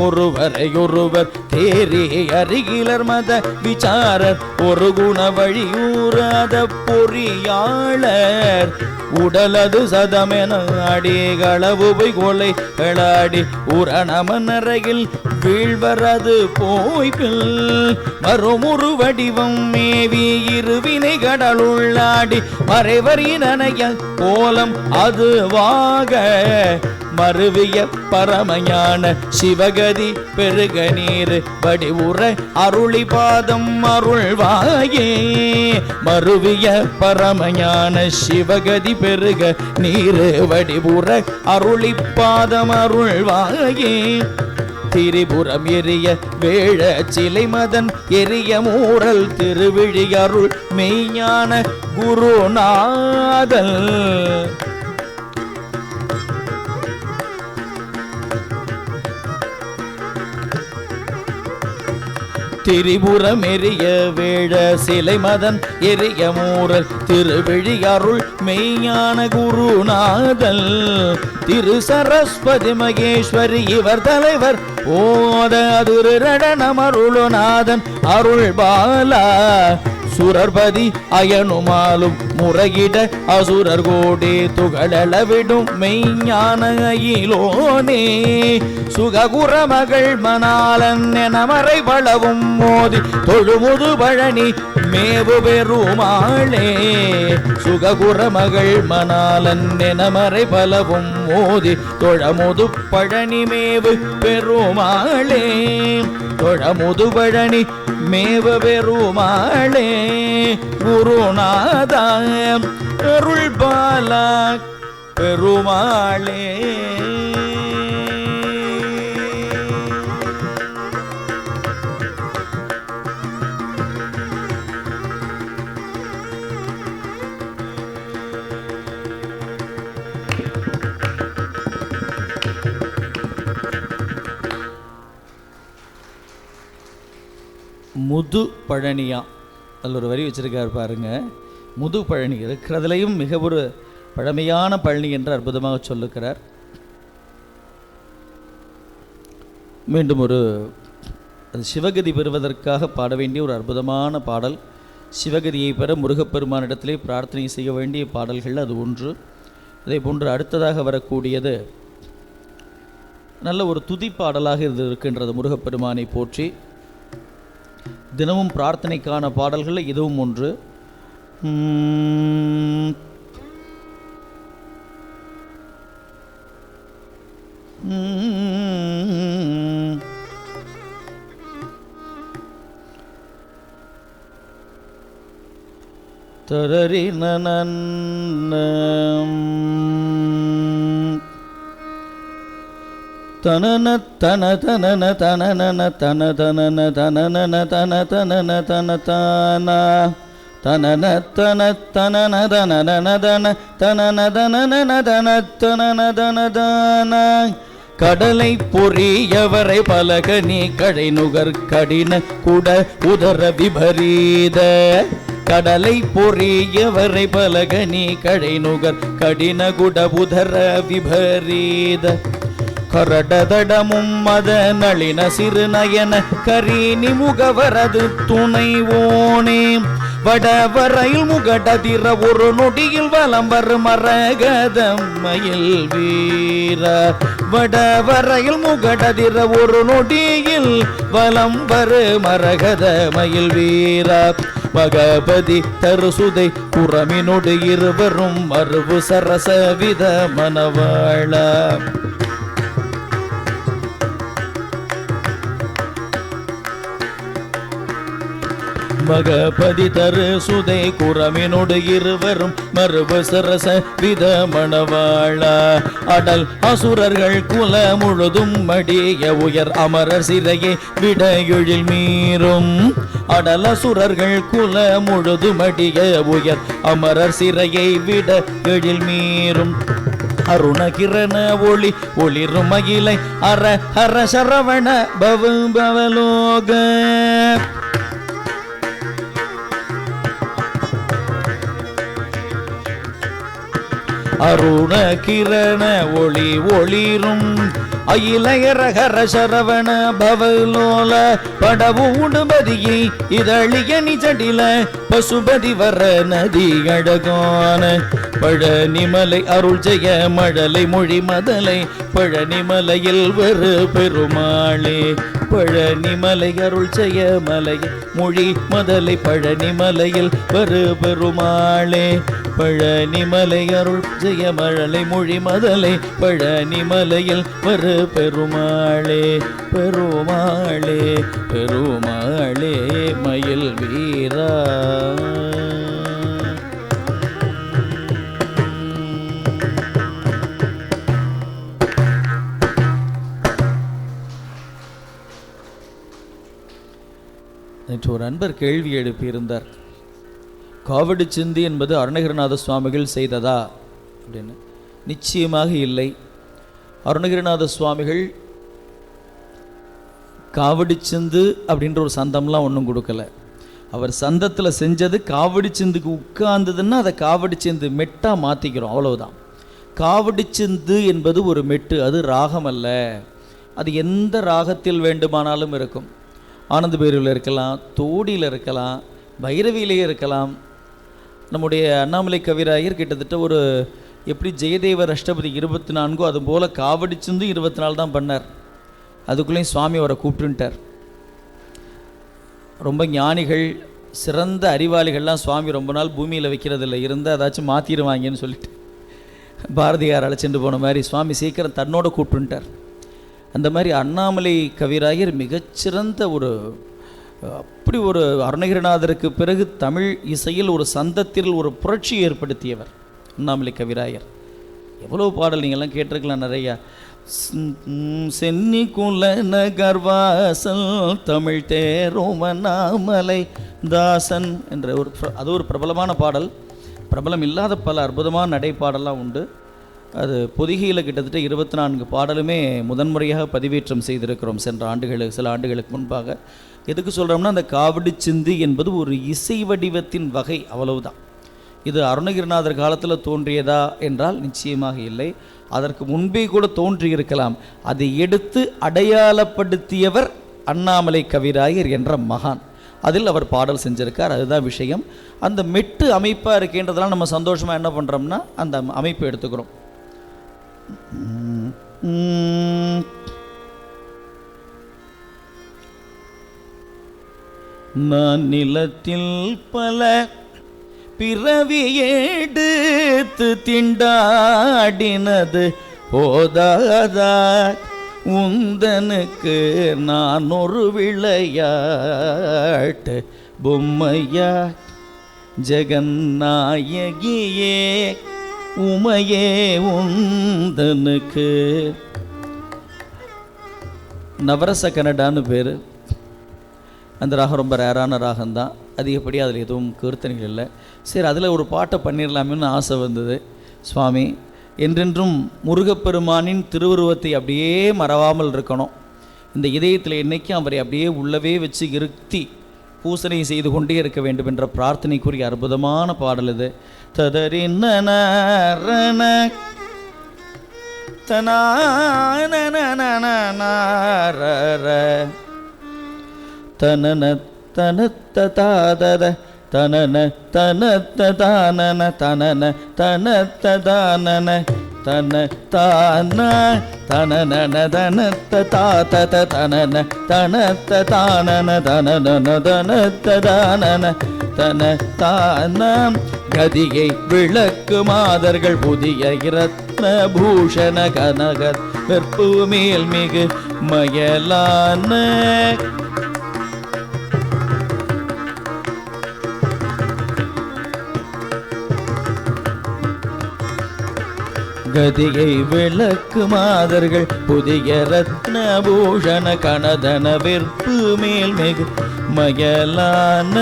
ஒருவரையொருவர் தேரி அருகிலர் மத விசாரர், ஒரு குண வழியூராத பொறியாளர், உடலது சதமென ஆடி களவு போய் கொலை களாடி உரணமனரையில் வீழ்வரது போய்பில் மறுமுறு வடிவம் மேவி இருவினை கடலுள்ளாடி மறைவரினனைய கோலம் அதுவாக மறுவிய பரமஞான சிவகதி பெருக நீர் வடிவுற அருளி பாதம் அருள்வாயே, மறுவிய பரமஞான சிவகதி பெருக நீர் வடிவுற அருளி பாதம் அருள்வாயே. திரிபுரம் எரிய வேழ சிலை மதன் எரிய மூரல் திருவிழி அருள் மெய்ஞான குருநாதல், திரிபுரம் எரிய வேழ சிலை மதன் எரிய மூரல் திருவிழி அருள் மெய்ஞான குருநாதல், திரு சரஸ்வதி மகேஸ்வரி இவர் தலைவர் ஓத அதுரு நடனம் அருளுநாதன் அருள் பாலா, சுரர்பதி அயனுமாலும் முறையிட அசுரர் கோடி துகளவிடும் மெய்ஞான அயிலோனே சுககுர மகள் மணாலன் எனமறை வளவும் மோதி தொழுமுது பழனி மேவு பெருமாளே சுககுர மகள் மணாலன் எனமறை பலவும் மோதி தொழமுது பழனி மேவு பெருமாளே தொழமுது பழனி மேவ பெருமாளே குருநாத அருள் பாலா பெருமாளே. முது பழனியா அதில் ஒரு வரி வச்சிருக்காரு பாருங்க. முது பழனி இருக்கிறதுலையும் மிக ஒரு பழமையான பழனி என்று அற்புதமாக சொல்லுகிறார். மீண்டும் ஒரு அது சிவகதி பெறுவதற்காக பாட வேண்டிய ஒரு அற்புதமான பாடல். சிவகதியை பெற முருகப்பெருமானிடத்திலே பிரார்த்தனை செய்ய வேண்டிய பாடல்கள் அது ஒன்று. அதே போன்று அடுத்ததாக வரக்கூடியது நல்ல ஒரு துதி பாடலாக இருக்கின்றது. முருகப்பெருமானை போற்றி தினமும் பிரார்த்தனைக்கான பாடல்கள் இதுவும் ஒன்று. தரரி நனன் தனன தன தனன தனன தன தனன தனன தன தனன தன தான தனன தன தனன தனன தன தனன தனன தன தனன தன தான கடலை பொறியவரை பலகனி கடை நுகர் கடின குட உதர விபரீத கடலை பொறியவரை பலகனி கடை நுகர் கடின குட உதர விபரீத கரடதடமும் மத நளின சிறுநயன கரீனி முகவரது துணைவோனே வடவரையில் முகடதிர ஒரு நொடியில் வலம்பர் மரகதமயில் வீர வடவரையில் முகடதிர ஒரு நொடியில் வலம்பர் மரகதமயில் வீர மகபதி தருசுதை புறமினொடு இருவரும் மறுவு சரச வித மனவாழ மகபதி தரு சுதை குரமினொடு இருவரும் மறுபு சரச வித மணவாழ அடல் அசுரர்கள் குல முழுதும் மடிய உயர் அமரர் சிறையை விட எழில் மீறும் அடல் அசுரர்கள் குல முழுதும் மடிய உயர் அமரர் சிறையை விட எழில் மீறும் அருணகிரண ஒளி ஒளிரும் மகிலை அர ஹர சரவண பவ பவலோக அருண கிரண ஒளி ஒளிரும் அயிலகர சரவண பவலோல படவு உடுபதியை இதழிய நிஜடில பசுபதி வர நதி அழகான பழனிமலை அருள் ஜெய மழலை மொழி மதலை பழனிமலையில் வரு பெருமாளே பழனிமலை அருள் ஜெய மலை மொழி மதலை பழனிமலையில் வரு பெருமாளே பழனிமலை அருள் ஜெய மழலை மொழி மதலை பழனிமலையில் வரு பெருமாளே பெருமாளே பெருமாளே மயில் வீரா. நேற்று ஒரு அன்பர் கேள்வி எழுப்பியிருந்தார். காவடி சிந்தி என்பது அருணகிரிநாத சுவாமிகள் செய்ததா அப்படின்னு. நிச்சயமாக இல்லை. அருணகிரிநாத சுவாமிகள் காவடி சிந்து அப்படின்ற ஒரு சந்தம்லாம் ஒன்றும் கொடுக்கல. அவர் சந்தத்தில் செஞ்சது காவடி சிந்துக்கு உட்கார்ந்ததுன்னா அதை காவடி சிந்து மெட்டாக மாற்றிக்கிறோம், அவ்வளவுதான். காவடி சிந்து என்பது ஒரு மெட்டு, அது ராகம் அல்ல. அது எந்த ராகத்தில் வேண்டுமானாலும் இருக்கும். ஆனந்த பேரில் இருக்கலாம், தோடியில் இருக்கலாம், பைரவியிலேயே இருக்கலாம். நம்முடைய அண்ணாமலை கவிராயர் கிட்டத்தட்ட ஒரு எப்படி ஜெயதேவர் அஷ்டபதி 24 அதுபோல் காவடி சிந்து 24 தான் பண்ணார். அதுக்குள்ளேயும் சுவாமி அவரை கூப்பிட்டுட்டார். ரொம்ப ஞானிகள் சிறந்த அறிவாளிகள்லாம் சுவாமி ரொம்ப நாள் பூமியில் வைக்கிறதில்ல, இருந்தால் ஏதாச்சும் மாற்றிடுவாங்கன்னு சொல்லிட்டு பாரதியார் அழைச்சிட்டு போன மாதிரி சுவாமி சீக்கிரம் தன்னோட கூப்பிட்டுட்டார். அந்த மாதிரி அண்ணாமலை கவிராயர் மிகச்சிறந்த ஒரு அப்படி ஒரு அருணகிரிநாதருக்கு பிறகு தமிழ் இசையில் ஒரு சந்தத்தில் ஒரு புரட்சி ஏற்படுத்தியவர் அண்ணாமலை கவிராயர். எவ்வளோ பாடல் நீங்கள்லாம் கேட்டிருக்கலாம் நிறையா. சென்னி குல நகர்வாசல் தமிழ் தேரோம் அண்ணாமலை தாசன் என்ற அது ஒரு பிரபலமான பாடல். பிரபலம் இல்லாத பல அற்புதமான நடைப்பாடலாம் உண்டு. அது பொதிகையில் கிட்டத்தட்ட 24 பாடலுமே முதன்முறையாக பதிவேற்றம் செய்திருக்கிறோம் சென்ற சில ஆண்டுகளுக்கு முன்பாக. எதுக்கு சொல்கிறோம்னா, அந்த காவடி சிந்து என்பது ஒரு இசை வடிவத்தின் வகை, அவ்வளவுதான். இது அருணகிரிநாதர் காலத்தில் தோன்றியதா என்றால் நிச்சயமாக இல்லை, அதற்கு முன்பே கூட தோன்றியிருக்கலாம். அதை எடுத்து அடையாளப்படுத்தியவர் அண்ணாமலை கவிராயர் என்ற மகான். அதில் அவர் பாடல் செஞ்சிருக்கார். அதுதான் விஷயம். அந்த மெட்டு அமைப்பாக இருக்கின்றதெல்லாம் நம்ம சந்தோஷமாக என்ன பண்ணுறோம்னா அந்த அமைப்பை எடுத்துக்கிறோம். நான் நிலத்தில் பல பிறவி எடுத்து திண்டாடினது போதாதா, உந்தனுக்கு நான் ஒரு விளையாட்டு பொம்மையா, ஜெகநாயகியே உமையே உந்தனுக்கு. நவரச கன்னடான்னு பேர். அந்த ராகம் ரொம்ப ரேரான ராகம்தான். அதிகப்படி அதில் எதுவும் கீர்த்தனைகள் இல்லை. சரி, அதில் ஒரு பாட்டை பண்ணிடலாமேன்னு ஆசை வந்தது. சுவாமி என்றென்றும் முருகப்பெருமானின் திருவுருவத்தை அப்படியே மறவாமல் இருக்கணும், இந்த இதயத்தில் என்றைக்கும் அவரை அப்படியே உள்ளவே வச்சு இருத்தி பூசனை செய்து கொண்டே இருக்க வேண்டும் என்ற பிரார்த்தனைக்குரிய அற்புதமான பாடல் இது. ததறின தனன தனத்ததாதத தனன தனத்ததானன தனன தனத்ததானன தன தான தனன தனத்ததாதத தனன தனத்ததானன தனன தனத்ததானன தன தானம் கதியை விளக்கு மாதர்கள் புதிய இரத்ன பூஷண கனக வெற்பு மேல் மிகு மயலான கதியை விளக்கு மாதர்கள் புதிய ரத்ன பூஷண கனதன வெற்பு மேல் மிகு மயலான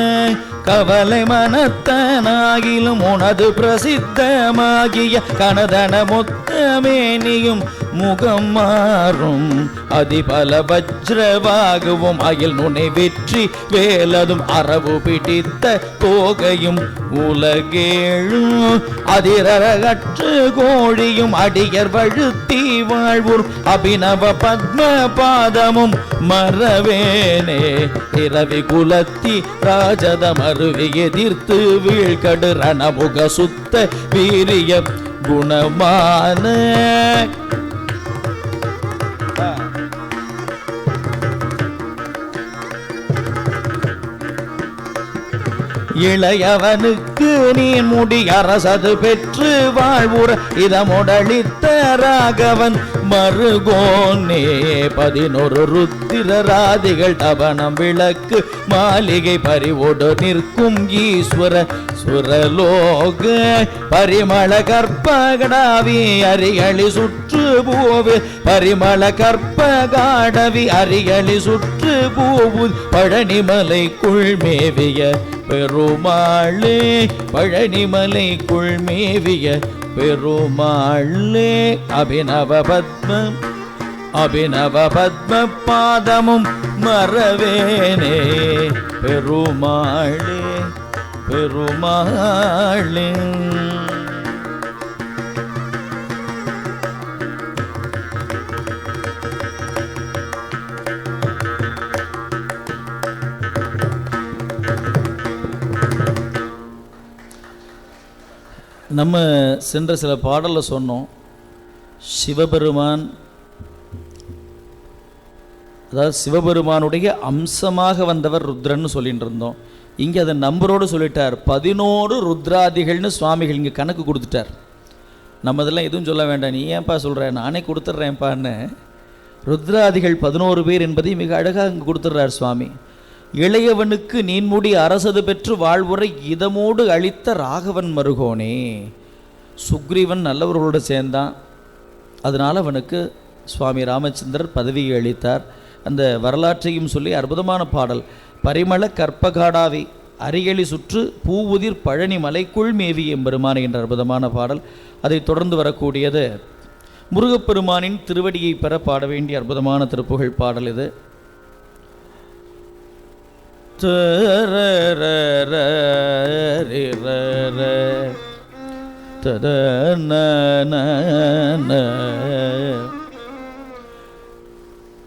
கவலை மனத்தனாகிலும் உனது பிரசித்தமாகிய கனதன மொத்தமேனியும் முகம் மாறும் அதிபல வஜ்ரவாகவும் அயில் நுனை வெற்றி வேலதும் அரவு பிடித்த தோகையும் உலகேழும் அதிரகற்று கோழியும் அடியர் வழுத்தி வாழ்வுர் அபிநவ பத்ம பாதமும் மறவேனே இரவி குலத்தி ராஜதம் அருவி எதிர்த்து வீழ்கடு ரணமுக சுத்த வீரிய குணமான இளையவனுக்கு நீ முடி அரசது பெற்று வாழ்வுற இதமுடளித்த ராகவன் மருகோனே 11 ருத்திரராதிகள் தபனம் விளக்கு மாளிகை பறிவோடு நிற்கும் ஈஸ்வர சுரலோக பரிமள கற்பகடாவி அரிகளி சுற்று பூவு பரிமள கற்பகாடவி அரிகளி சுற்று பூவு பழனிமலைக்குள் மேவிய பெருமாளே பழனிமலை குள்மேவிய பெருமாளே அபிநவ பத்ம பாதமும் மறவேனே பெருமாளே பெருமாளே. நம்ம சென்ற சில பாடலில் சொன்னோம், சிவபெருமான், அதாவது சிவபெருமானுடைய அம்சமாக வந்தவர் ருத்ரன்னு சொல்லிட்டு இருந்தோம். இங்கே அதை நம்பரோடு சொல்லிட்டார். 11 ருத்ராதிகள்னு சுவாமிகள் இங்கே கணக்கு கொடுத்துட்டார். நம்ம இதெல்லாம் எதுவும் சொல்ல வேண்டாம், நீ ஏன்ப்பா சொல்கிற, நானே கொடுத்துட்றேன்ப்பான்னு. ருத்ராதிகள் 11 பேர் என்பதை மிக அழகாக இங்கே கொடுத்துட்றார் சுவாமி. இளையவனுக்கு நீன்முடி அரசது பெற்று வாழ்வுரை இதமோடு அளித்த ராகவன் மருகோனே. சுக்ரீவன் நல்லவர்களோடு சேர்ந்தான், அதனால் அவனுக்கு சுவாமி ராமச்சந்திரர் பதவியை அளித்தார். அந்த வரலாற்றையும் சொல்லி அற்புதமான பாடல். பரிமள கற்பகாடாவி அரியளி சுற்று பூவுதிர் பழனி மலைக்குள் மேவி எம்பெருமான் என்ற அற்புதமான பாடல். அதை தொடர்ந்து வரக்கூடியது முருகப்பெருமானின் திருவடியை பெற பாட வேண்டிய அற்புதமான திருப்புகழ் பாடல் இது.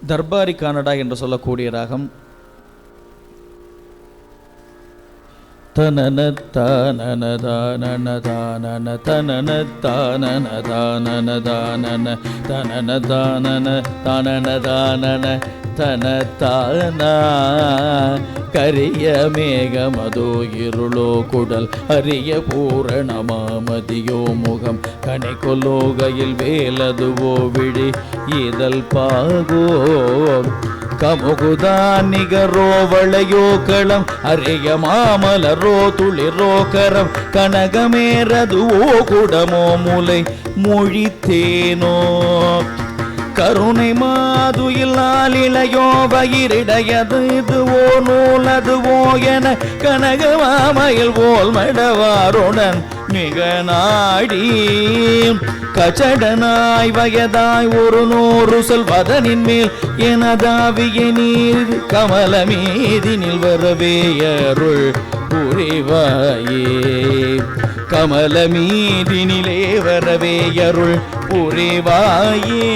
தர்பாரி கானடா என்று சொல்லக்கூடிய ராகம். தனன தானன தானன தானன தனன தானன தானன தானன தனன தானன தானன தானன தன தானா கரிய மேகமதோ இருளோ குடல் அரிய பூரணமாமதியோ முகம் கனை கொல்லோகையில் வேலதுவோ விழி இதழ் பாகோ கமுகுதா நிகரோ வளையோ களம் அரிய மாமலரோ துளிரோ கரம் கனகமேரதுவோ குடமோ முலை மொழித்தேனோ கருணை மாதுயிலால் இளையோ வயிரிடையது இதுவோ நூலதுவோ என கனகமாமையில் போல் மடவாருடன் மிக நாடி கச்சடனாய் வயதாய் ஒரு 100 சொல்வதனின் மேல் எனதாவிய நீர் கமல மீதினில் வரவே அருள் புரிவாயே. கமல மீதினிலே வரவே அருள் புரிவாயே.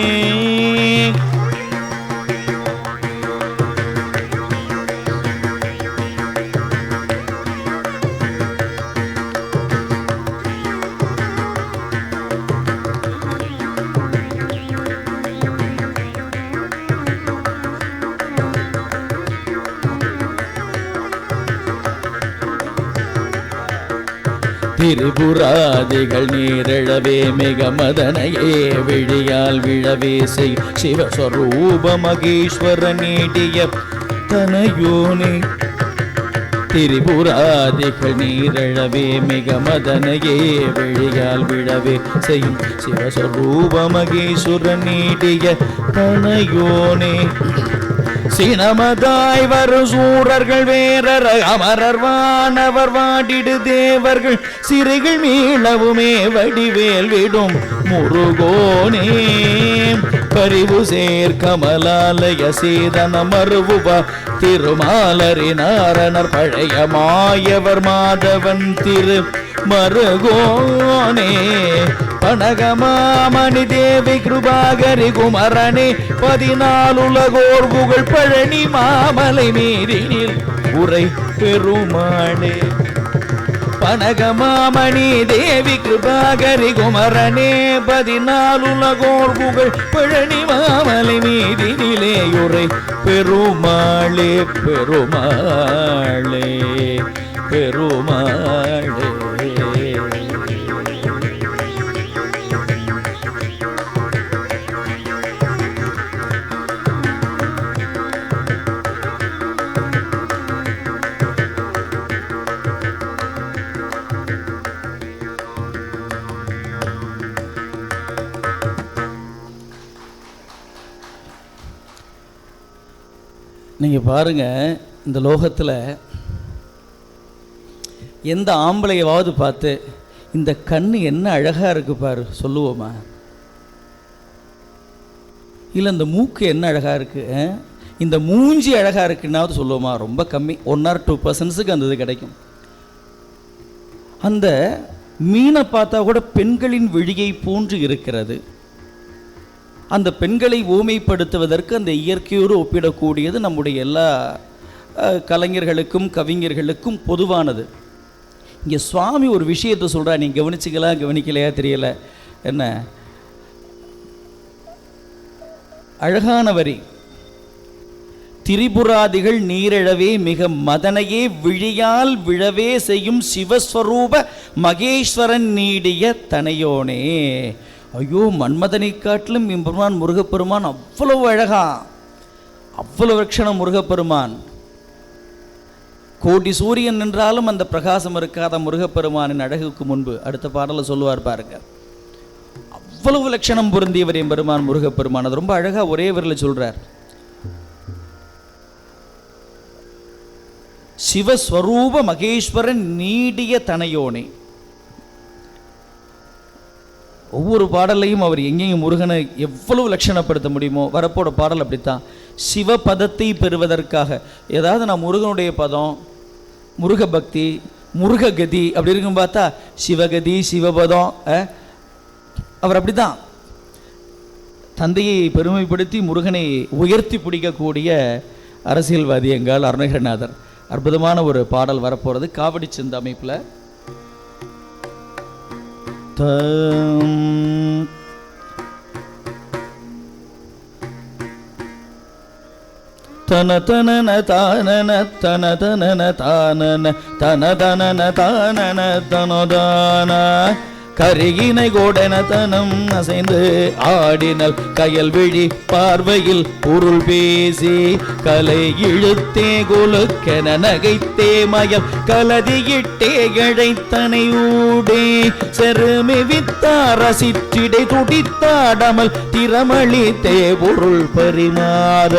திரிபுராதிகள் நீரிழவே மிக மதனையே விழியால் விழவே செய் சிவஸ்வரூப மகேஸ்வர நீடிய தனயோனே. திரிபுராதிகள் நீரிழவே மிக மதனையே விழியால் விழவே செய்யும் சிவஸ்வரூப மகேஸ்வர நீடிய தனயோனே. சினமதாய் வரும் சூரர்கள் வேறர் அமரர் வானவர் வாடிடு தேவர்கள் சிறைகள் மீளவுமே வடிவேல் விடும் முருகோனே. பரிவு சேர் கமலாலய சீதன மருவுவா திருமாலரினாரணர் பழைய மாயவர் மாதவன் திரு மருகோனே. பனகமாமணி தேவி கிருபாகரி குமரனே 14 உலகோர் புகழ் பழனி மாமலை மீறினில் உரை பெருமாளே. பனகமாமணி தேவி கிருபாகரி குமரனே 14 உலகோர் புகழ் பழனி மாமலை மீறினிலே உரை பெருமாளே. பெருமாளே பெருமாளே. நீங்கள் பாருங்கள், இந்த லோகத்தில் எந்த ஆம்பளையாவது பார்த்து இந்த கண்ணு என்ன அழகாக இருக்கு பாரு சொல்லுவோமா? இல்லை இந்த மூக்கு என்ன அழகாக இருக்குது, இந்த மூஞ்சி அழகாக இருக்குன்னாவது சொல்லுவோமா? ரொம்ப கம்மி, 1 or 2% அந்த இது கிடைக்கும். அந்த மீனை பார்த்தா கூட பெண்களின் விழியை போன்று இருக்கிறது. அந்த பெண்களை ஊமைப்படுத்துவதற்கு அந்த இயற்கையோடு ஒப்பிடக்கூடியது நம்முடைய எல்லா கலைஞர்களுக்கும் கவிஞர்களுக்கும் பொதுவானது. இங்கே சுவாமி ஒரு விஷயத்தை சொல்கிறா, நீ கவனிச்சிக்கலாம் கவனிக்கலையா தெரியல. என்ன அழகான வரி. திரிபுராதிகள் நீரிழவே மிக மதனையே விழியால் விழவே செய்யும் சிவஸ்வரூப மகேஸ்வரன் நீடிய தனையோனே. ஐயோ, மன்மதனை காட்டிலும் பெருமான் முருகப்பெருமான் அவ்வளவு அழகா, அவ்வளவு லட்சணம் முருகப்பெருமான். கோடி சூரியன் நின்றாலும் அந்த பிரகாசம் இருக்காத முருகப்பெருமானின் அழகுக்கு முன்பு. அடுத்த பாடலை சொல்லுவார் பாருங்க, அவ்வளவு லட்சணம் பொருந்தியவர் என் பெருமான் முருகப்பெருமான். அது ரொம்ப அழகா ஒரே வரியில் சொல்றார். சிவஸ்வரூப மகேஸ்வரன் நீடிய தனையோனே. ஒவ்வொரு பாடலையும் அவர் எங்கேயும் முருகனை எவ்வளவு லட்சணப்படுத்த முடியுமோ. வரப்போட பாடல் அப்படித்தான். சிவபதத்தை பெறுவதற்காக, ஏதாவது நான் முருகனுடைய பதம், முருக பக்தி, முருககதி அப்படி இருக்கும் பார்த்தா சிவகதி சிவபதம். அவர் அப்படித்தான் தந்தையை பெருமைப்படுத்தி முருகனை உயர்த்தி பிடிக்கக்கூடிய அரசியல்வாதி எங்கால் அருணகிரிநாதர். அற்புதமான ஒரு பாடல் வரப்போகிறது காவடி சிந்த அமைப்பில். தன தனன தானன தன தனன தானன தன தனன தானன தனதான கருகினை கோடன தனம் அசைந்து ஆடினல் கயல் விழி பார்வையில் பொருள் பேசி கலை இழுத்தே குலுக்கென நகைத்தே மயல் கலதியிட்டே இழைத்தனை ஊடே செருமி வித்தார் ரசிற்றிடை துடித்தாடாமல் திறமளித்தே பொருள் பரிமாற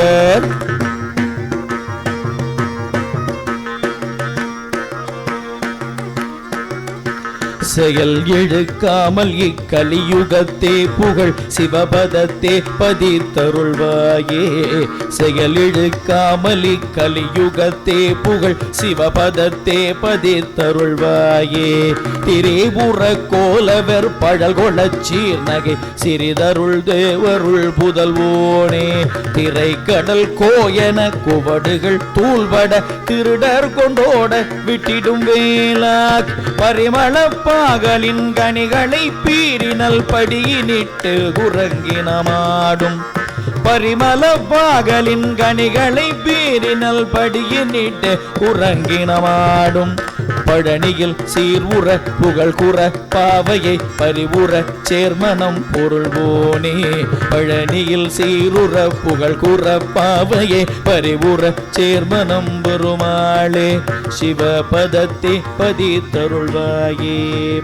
செயல் இழுக்காமல் இக்கலியுகத்தே புகழ் சிவபதத்தே பதித்தருள்வாயே. செயல் இழுக்காமல் இக்கலியுகத்தே புகழ் சிவபதத்தே பதித்தருள்வாயே. திரிபுர கோலவர் பழல் கொளச்சீர் நகை சிறிதருள் தேவருள் புதல்வோனே. திரை கடல் கோயன குவடுகள் தூள்பட திருடர் கொண்டோட விட்டிடும் வேலா பரிமளப்பாகலின் கனிகளை பீரினல் படியினிட்டு குரங்கினமாடும். பரிமளப்பாகலின் கனிகளை பீரினல் படியினிட்டு குரங்கினமாடும். பழனியில் சீர்வுற புகழ் கூற பாவையை பரிவுற சேர்மனம் பொருள்வோனே. பழனியில் சீருற புகழ் கூற பாவையை பரிவுற சேர்மனம் பெருமாளே. சிவபதத்தை பதித்தருள்வாயே.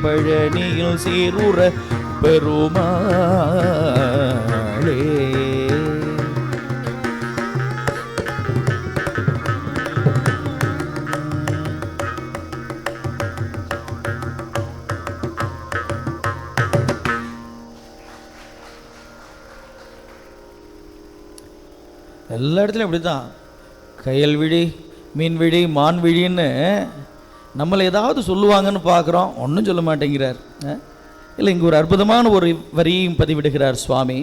பழனியில் சீருற பெருமாளே. எல்லா இடத்துலையும் அப்படி தான். கயல் விழி, மீன் விழி, மான் விழின்னு நம்மளை ஏதாவது சொல்லுவாங்கன்னு பார்க்குறோம், ஒன்றும் சொல்ல மாட்டேங்கிறார். இல்லை, இங்கே ஒரு அற்புதமான ஒரு வரியும் பதிவிடுகிறார் சுவாமி.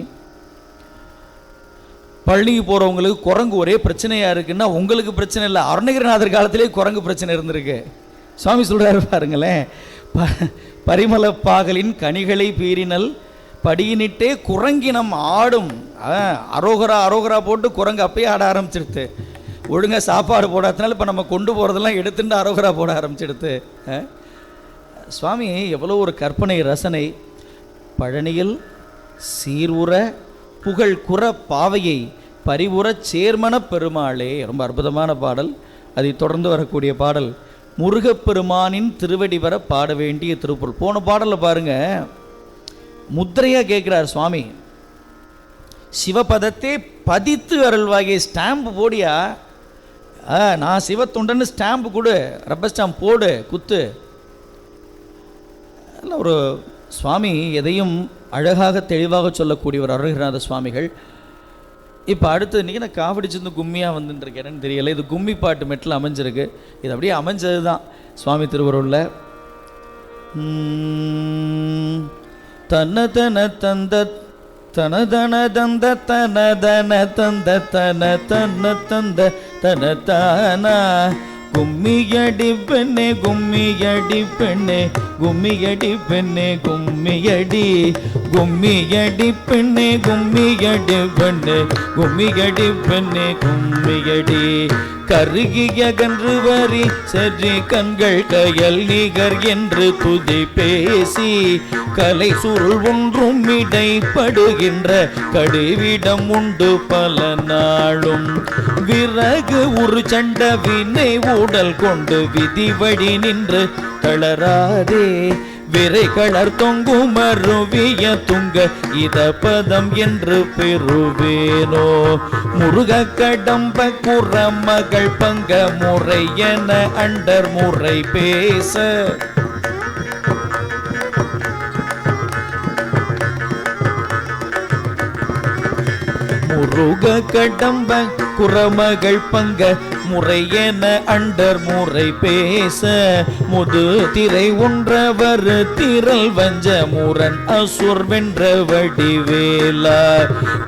பழனிக்கு போகிறவங்களுக்கு குரங்கு ஒரே பிரச்சனையாக இருக்குன்னா உங்களுக்கு பிரச்சனை இல்லை, அருணகிரிநாதர் காலத்திலே குரங்கு பிரச்சனை இருந்திருக்கு. சுவாமி சொல்கிறாரு பாருங்களேன், பரிமளப்பாகலின் கனிகளை பீரினல் படியினிட்டே குரங்கினம் ஆடும். அரோகரா அரோகரா போட்டு குரங்கு அப்பயே ஆட ஆரம்பிச்சிடுது. ஒழுங்காக சாப்பாடு போடாதனால இப்போ நம்ம கொண்டு போகிறதெல்லாம் எடுத்துட்டு அரோகரா போட ஆரம்பிச்சிடுது. சுவாமி எவ்வளோ ஒரு கற்பனை ரசனை. பழனியில் சீர்வுற புகழ் குற பாவையை பரிவுற சேர்மன பெருமாளே. ரொம்ப அற்புதமான பாடல். அதை தொடர்ந்து வரக்கூடிய பாடல் முருகப்பெருமானின் திருவடி வர பாட வேண்டிய திருப்பொருள். போன பாடலில் பாருங்க, முத்திரையாக கேட்குறார் சுவாமி, சிவபதத்தை பதித்து அருள்வாயே. ஸ்டாம்பு போடியா, நான் சிவத்துண்டன்னு ஸ்டாம்பு கொடு, ரப்பர் ஸ்டாம்ப் போடு, குத்து. ஒரு சுவாமி எதையும் அழகாக தெளிவாக சொல்லக்கூடியவர் அருணகிரிநாத சுவாமிகள். இப்போ அடுத்து இன்றைக்கி நான் காவடி சிந்து கும்மியாக வந்துட்டுருக்கேன்னு தெரியலை. இது கும்மி பாட்டு மெட்டில் அமைஞ்சிருக்கு. இது அப்படியே அமைஞ்சது தான் சுவாமி திருவருளில். தன தந்த தனதன தந்த தனதன தந்த தன தன தந்த தன தான கும்மியடி பெண்ணே கும்மியடி பெண்ணே கும்மியடி பெண்ணே கும்மியடி கும்மியடி பெண்ணே கும்மியடி பெண்ணே கும்மியடி பெண்ணே கும்மியடி கருகிய கன்று வரி செறி கண்கள் கயல் நிகர் என்று துதி பேசி கலை சுருள் ஒன்றும் இடைப்படுகின்ற கடிவிடம் உண்டு பல நாளும் விறகு ஒரு சண்ட வினை ஊடல் கொண்டு விதிவடி நின்று தளராதே விரை கலர் தொங்கும் அருவிய துங்க இத பதம் என்று பெறுவேனோ முருக கடம்ப குறமகள் பங்க முறை என அண்டர் முறை பேச முருக கடம்ப குறமகள் பங்க முறையென அண்டர் முறை பேச முது திரை ஒன்றவர் திரள் வஞ்ச முரண் அசுர் வென்ற வடிவேலா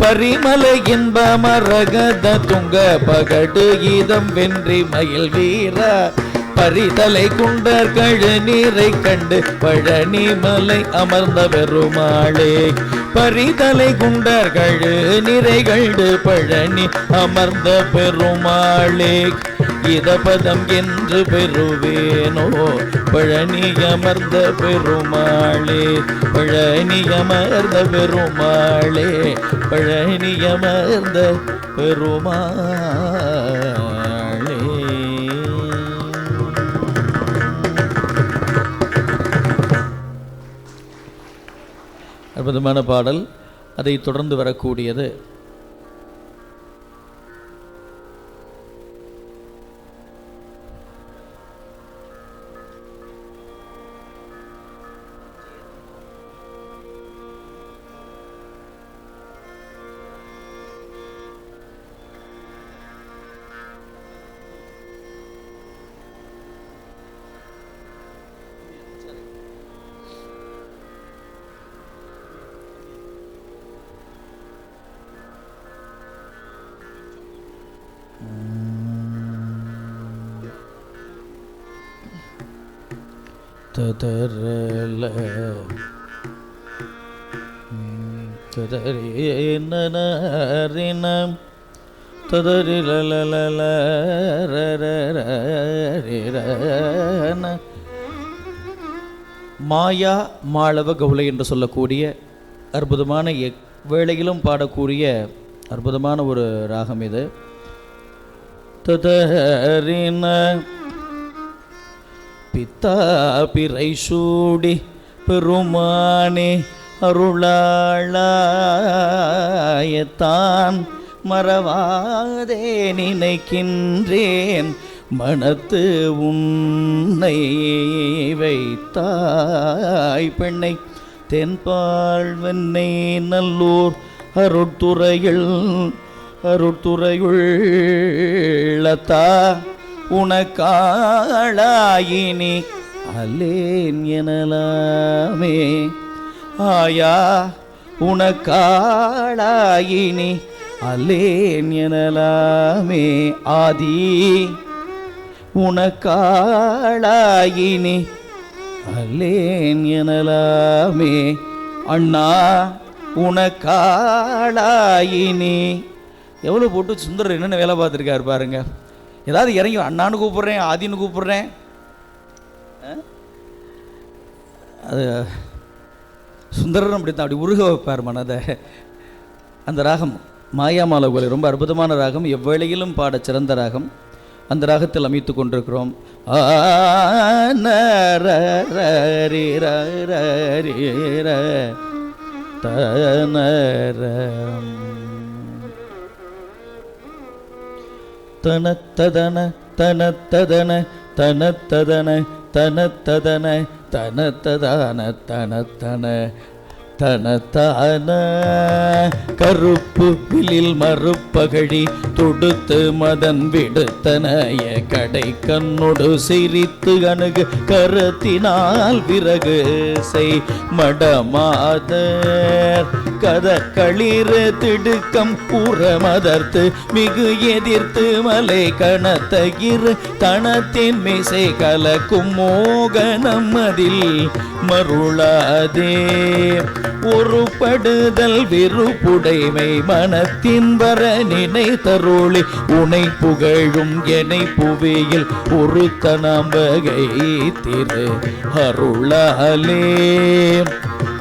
பரிமலை என்ப மரகத துங்க பகடு கீதம் வென்றி மயில் வீரா பரிதலை குண்டர் கழு நீரை கண்டு பழனி மலை அமர்ந்த பெருமாளே பரிதலை குண்டர் கழு நீரை கண்டு பழனி அமர்ந்த பெருமாளே இத பதம் என்று பெறுவேனோ பழனி அமர்ந்த பெருமாளே பழனி அமர்ந்த பெருமாளே பழனி அமர்ந்த பெருமாளே. அற்புதமான பாடல். அதை தொடர்ந்து வரக்கூடியது ததரல ததரினரினம் ததரிலலலரரரரன மாயா மாளவ கவுளை என்று சொல்லக்கூடிய அற்புதமான வேளையிலும் பாடக்கூடிய அற்புதமான ஒரு ராகம் இது. ததரின பித்தா பிறை சூடி பெருமானே அருளாளாயத்தான் மறவாதே நினைக்கின்றேன் மனத்து உன்னை வைத்தாய் பெண்ணை தென்பால் வெண்ணை நல்லூர் அருட்துறையுள்ளத்தா உனக்காளாயினி அல்லேன் எனலாமே ஆயா உனக்காளாயினி அல்லேன் எனலாமே ஆதி உனக்காளாயினி அல்லேன் எனலாமே அண்ணா உனக்காளாயினி. எவ்வளோ போட்டு சுந்தரர் என்னென்ன வேலை பார்த்துருக்காரு பாருங்க. ஏதாவது இறங்கி அண்ணான்னு கூப்பிட்றேன் ஆதின்னு கூப்பிட்றேன். அது சுந்தரன் அப்படி தான் அப்படி உருக வைப்பார் மனதை. அந்த ராகம் மாயாமால கோலை ரொம்ப அற்புதமான ராகம், எவ்வேளையிலும் பாட சிறந்த ராகம். அந்த ராகத்தில் அமைத்து கொண்டிருக்கிறோம். தனத்ததன தனத்ததன தனத்ததன தனத்ததன தனத்ததன தனத்தன தனத்தான கருப்பு விலில் மறுப்பகழி தொடுத்து மதன் விடுத்தனைய கடை கண்ணொடு சிரித்து அணுகு கருத்தினால் விறகு செய் மடமாதர் கதக்களிறு திடுக்கம் புறமதர்த்து மிகு எதிர்த்து மலை கணத்தகிறு தனத்தின் மிசை கலக்கும் மோகனம் அதில் மருளாதே ஒருபடுதல் விருப்புடைமை மனத்தின் வர நினை தருளி உனை புகழும் எனை புவியில் ஒரு தனம்பகை திரு அருளாலே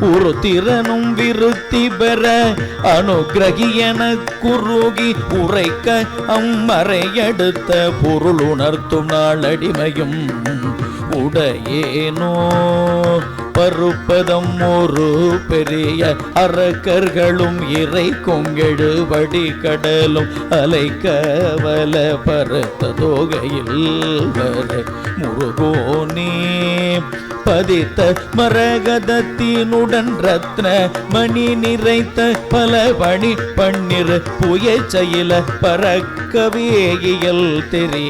ஒரு திறனும் விருத்தி பெற அனுகிரகியன குறுகி உரைக்க அம்மறையடுத்த பொருள் உணர்த்தும் நாளடிமையும் உடையேனோ பருப்பதம் ஒரு பெரிய அரக்கர்களும் இறை கொங்கெழுபடி கடலும் அலைக்கவல பரத்த தோகையில் வர முருகோனே பதித்த மரகதத்தினுடன் ரத்ன மணி நிறைத்த பல பணி பன்னிரு புயச்சயில பறக்கவே இயல் தெரி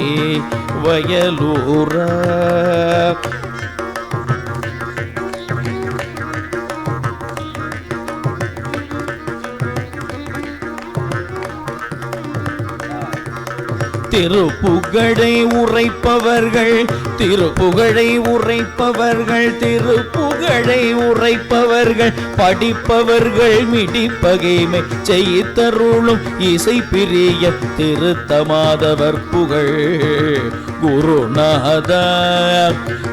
வயலூர திருப்புகழை உரைப்பவர்கள் திருப்புகழை உரைப்பவர்கள் திருப்புகழை உரைப்பவர்கள் படிப்பவர்கள் மிடிப்பகைமை செய்தருளும் இசை பிரிய திருத்தமாதவர் புகழ் குருநாதா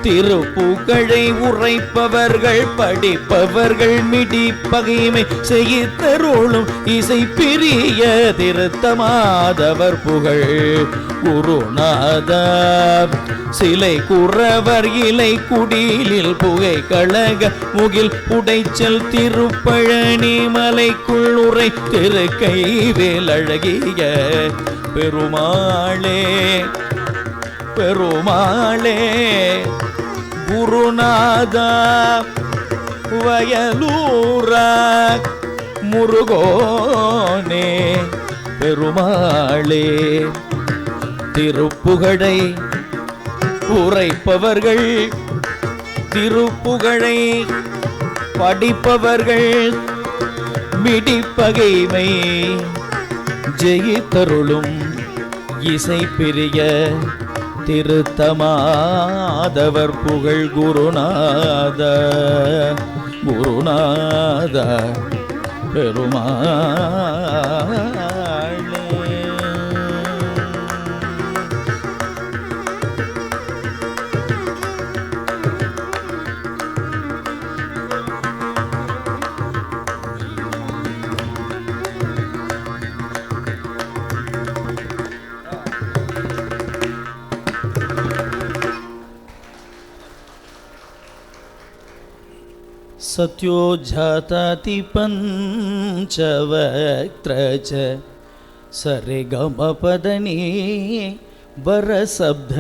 திருப்புகழை உரைப்பவர்கள் படிப்பவர்கள் மிடிப்பகைமை செய்தருளும் இசை பிரிய திருத்தமாதவர் புகழ் குருநாதா சிலை குறவர் இலை குடிலில் புகை கழக முகில் உடைச்சல் திருப்பழனி மலைக்குள் உரை திருக்கைவேல் அழகிய பெருமாளே பெருமாளே குருநாதா வயலூரா முருகோனே பெருமாளே திருப்புகழை உரைப்பவர்கள் திருப்புகழை படிப்பவர்கள் மிடிப்பகைமை ஜெயித்தருளும் இசை பிரிய திருத்தமாதவர் புகழ் குருநாத குருநாத பெருமாளே. सत्यो जाताति पंचवक्त्र च सरे गम पदनी वर शब्द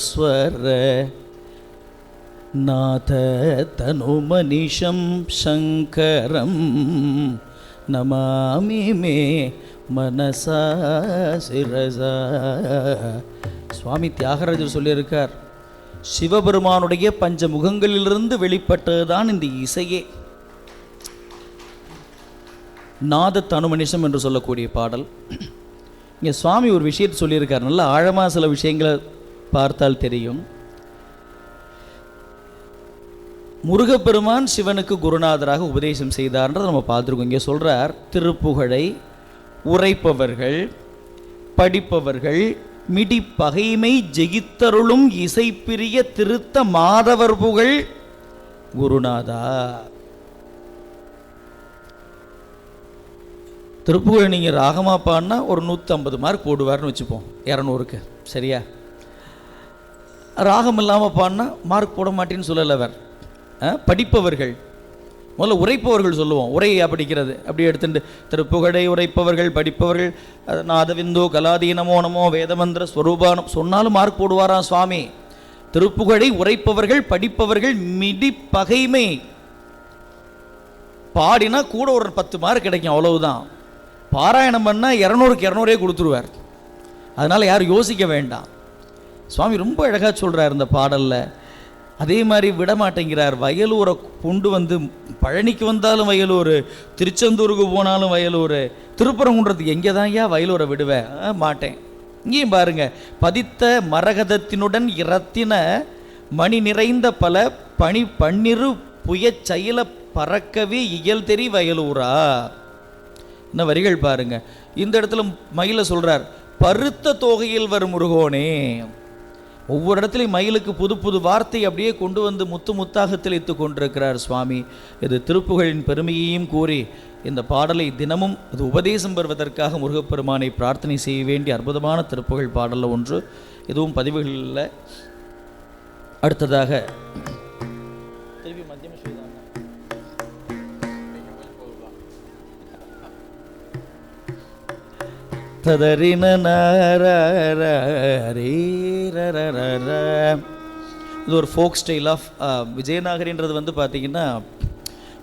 स्वर नाथ तनु मनीषं शंकरं नमामि मे मनसा शिरसा. சுவாமி தியாகராஜர் சொல்லியிருக்கார், சிவபெருமானுடைய பஞ்ச முகங்களிலிருந்து வெளிப்பட்டதுதான் இந்த இசையே. நாத தனுமனிஷம் என்று சொல்லக்கூடிய பாடல். இங்கே சுவாமி ஒரு விஷயத்தை சொல்லியிருக்கார், நல்ல ஆழமாக சில விஷயங்களை பார்த்தால் தெரியும். முருகப்பெருமான் சிவனுக்கு குருநாதராக உபதேசம் செய்தார்ன்றதை நம்ம பார்த்துருக்கோம். இங்கே சொல்கிறார், திருப்புகழை உரைப்பவர்கள் படிப்பவர்கள் மிடி பகைமை ஜெயித்தருளும் இசை பிரிய திருத்த மாதவர் புகழ் குருநாதா. திருப்புகழ் நீங்கள் ராகமா பாடினா ஒரு 150 மார்க் போடுவார்னு வச்சுப்போம், 200க்கு சரியா. ராகம் இல்லாமல் பாடினா மார்க் போட மாட்டேன்னு சொல்லலவர். படிப்பவர்கள் முதல்ல உரைப்பவர்கள் சொல்லுவோம், உரையா படிக்கிறது அப்படி எடுத்துட்டு திருப்புகழை உரைப்பவர்கள் படிப்பவர்கள் நாதவிந்தோ கலாதீனமோ நமோ வேதமந்திர ஸ்வரூபானம் சொன்னாலும் மார்க் போடுவாராம் சுவாமி. திருப்புகழை உரைப்பவர்கள் படிப்பவர்கள் மிடி பகைமை பாடினா கூட ஒரு 10 மார்க் கிடைக்கும், அவ்வளவுதான். பாராயணம் பண்ணால் 200க்கு 200 கொடுத்துருவார். அதனால் யாரும் யோசிக்க வேண்டாம். சுவாமி ரொம்ப அழகாக சொல்கிறார் இந்த பாடலில். அதே மாதிரி விட மாட்டேங்கிறார். வயலூரை கொண்டு வந்து பழனிக்கு வந்தாலும் வயலூர், திருச்செந்தூருக்கு போனாலும் வயலூர், திருப்பரங்குன்றத்துக்கு எங்கே தான் ஐயா வயலூரை விடுவேன்? மாட்டேன். இங்கேயும் பாருங்க, பதித்த மரகதத்தினுடன் இரத்தின மணி நிறைந்த பல பனி பன்னிரு புயச் செயல பறக்கவே இயல் தெரி வயலூரா. என்ன வரிகள் பாருங்க. இந்த இடத்துல மயிலை சொல்றார், பருத்த தோகையில் வரும் முருகோனே. ஒவ்வொரு இடத்துலையும் மயிலுக்கு புது புது வார்த்தை அப்படியே கொண்டு வந்து முத்து முத்தாக தெளித்து கொண்டிருக்கிறார் சுவாமி. இது திருப்புகழின் பெருமையையும் கூறி இந்த பாடலை தினமும் அது உபதேசம் பெறுவதற்காக முருகப்பெருமானை பிரார்த்தனை செய்ய வேண்டிய அற்புதமான திருப்புகழ் பாடலில் ஒன்று. எதுவும் பதிவுகளில் அடுத்ததாக திருப்பி மத்தியம ததறின இது ஒரு ஃபோக் ஸ்டைல் ஆஃப் விஜயநாகரின்றது வந்து பார்த்திங்கன்னா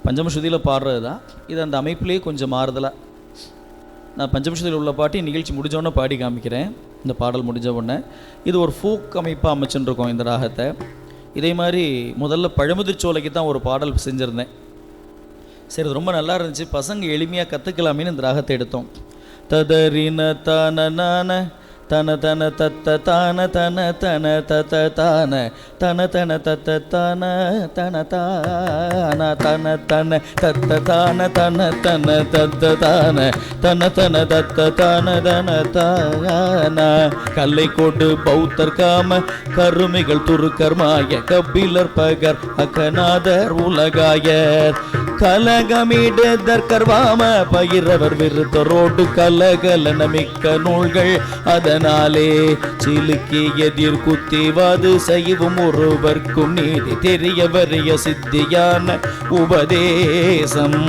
பஞ்சமஸ்ருதியில் பாடுறது தான். இது அந்த அமைப்பிலேயே கொஞ்சம் மாறுதலாக. நான் பஞ்சமஸ்ருதியில் உள்ள பாட்டி நிகழ்ச்சி முடிஞ்சோடனே பாடி காமிக்கிறேன். இந்த பாடல் முடிஞ்ச உடனே இது ஒரு ஃபோக் அமைப்பாக அமைச்சுன்னு இருக்கோம் இந்த ராகத்தை. இதே மாதிரி முதல்ல பழமுதிர்ச்சோலைக்கு தான் ஒரு பாடல் செஞ்சுருந்தேன். சரி, ரொம்ப நல்லா இருந்துச்சு, பசங்க எளிமையாக கற்றுக்கலாமேன்னு இந்த ராகத்தை எடுத்தோம். ததறின தன நான தன தன தத்த தான தன தன தத்த தான தன தன தத்த தான தன தான தன தன தத்த தான தன தன தத்த தான தன தன தத்த தான தன தான. கல்லை கொண்டு பௌத்தர் காம கருமிகள் துருக்கர்மாய கபிலர் பகர் அகநாதர் உலகாயர் கலகமிடுதற் கர்வாம பயிரவர் விருத்தரோடு கலகலன மிக்க நூல்கள் அதனாலே சிலுக்கி எதிர் குத்திவாது செய்வும் ஒருவர்க்கும் நீதி தெரிய வரிய சித்தியான உபதேசம்.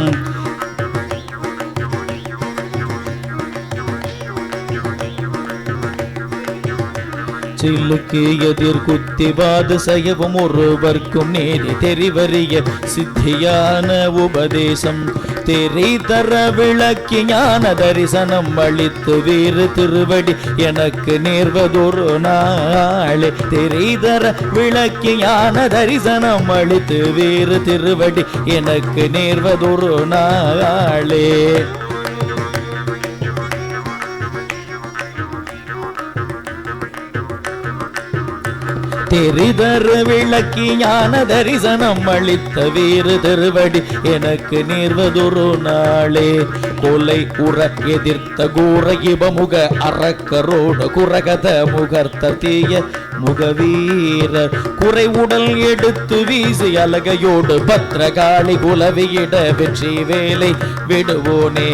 சில்லுக்கு எதிர் குத்திவாது செய்யவும் ஒருவர்க்கும் நீதி தெரிவறிய சித்தியான உபதேசம். தெரி தர விளக்கி ஞான தரிசனம் அளித்து வீறு திருவடி எனக்கு நேர்வதொரு நாளே. தெரி தர விளக்கி ஞான தரிசனம் அளித்து வீறு திருவடி எனக்கு நேர்வதொரு நாளே. தெரிதர் விளக்கி ஞான தரிசனம் அளித்த வீறு திருவடி எனக்கு நேர்வதொரு நாளே. கொலை உற எதிர்த்த கூற இபமுக அறக்கரோடு குரகத முகர்த்த தீய முகவீரர் குறை உடல் எடுத்து வீசி அலகையோடு பத்ரகாளி குலவியிட வெற்றி வேலை விடுவோனே.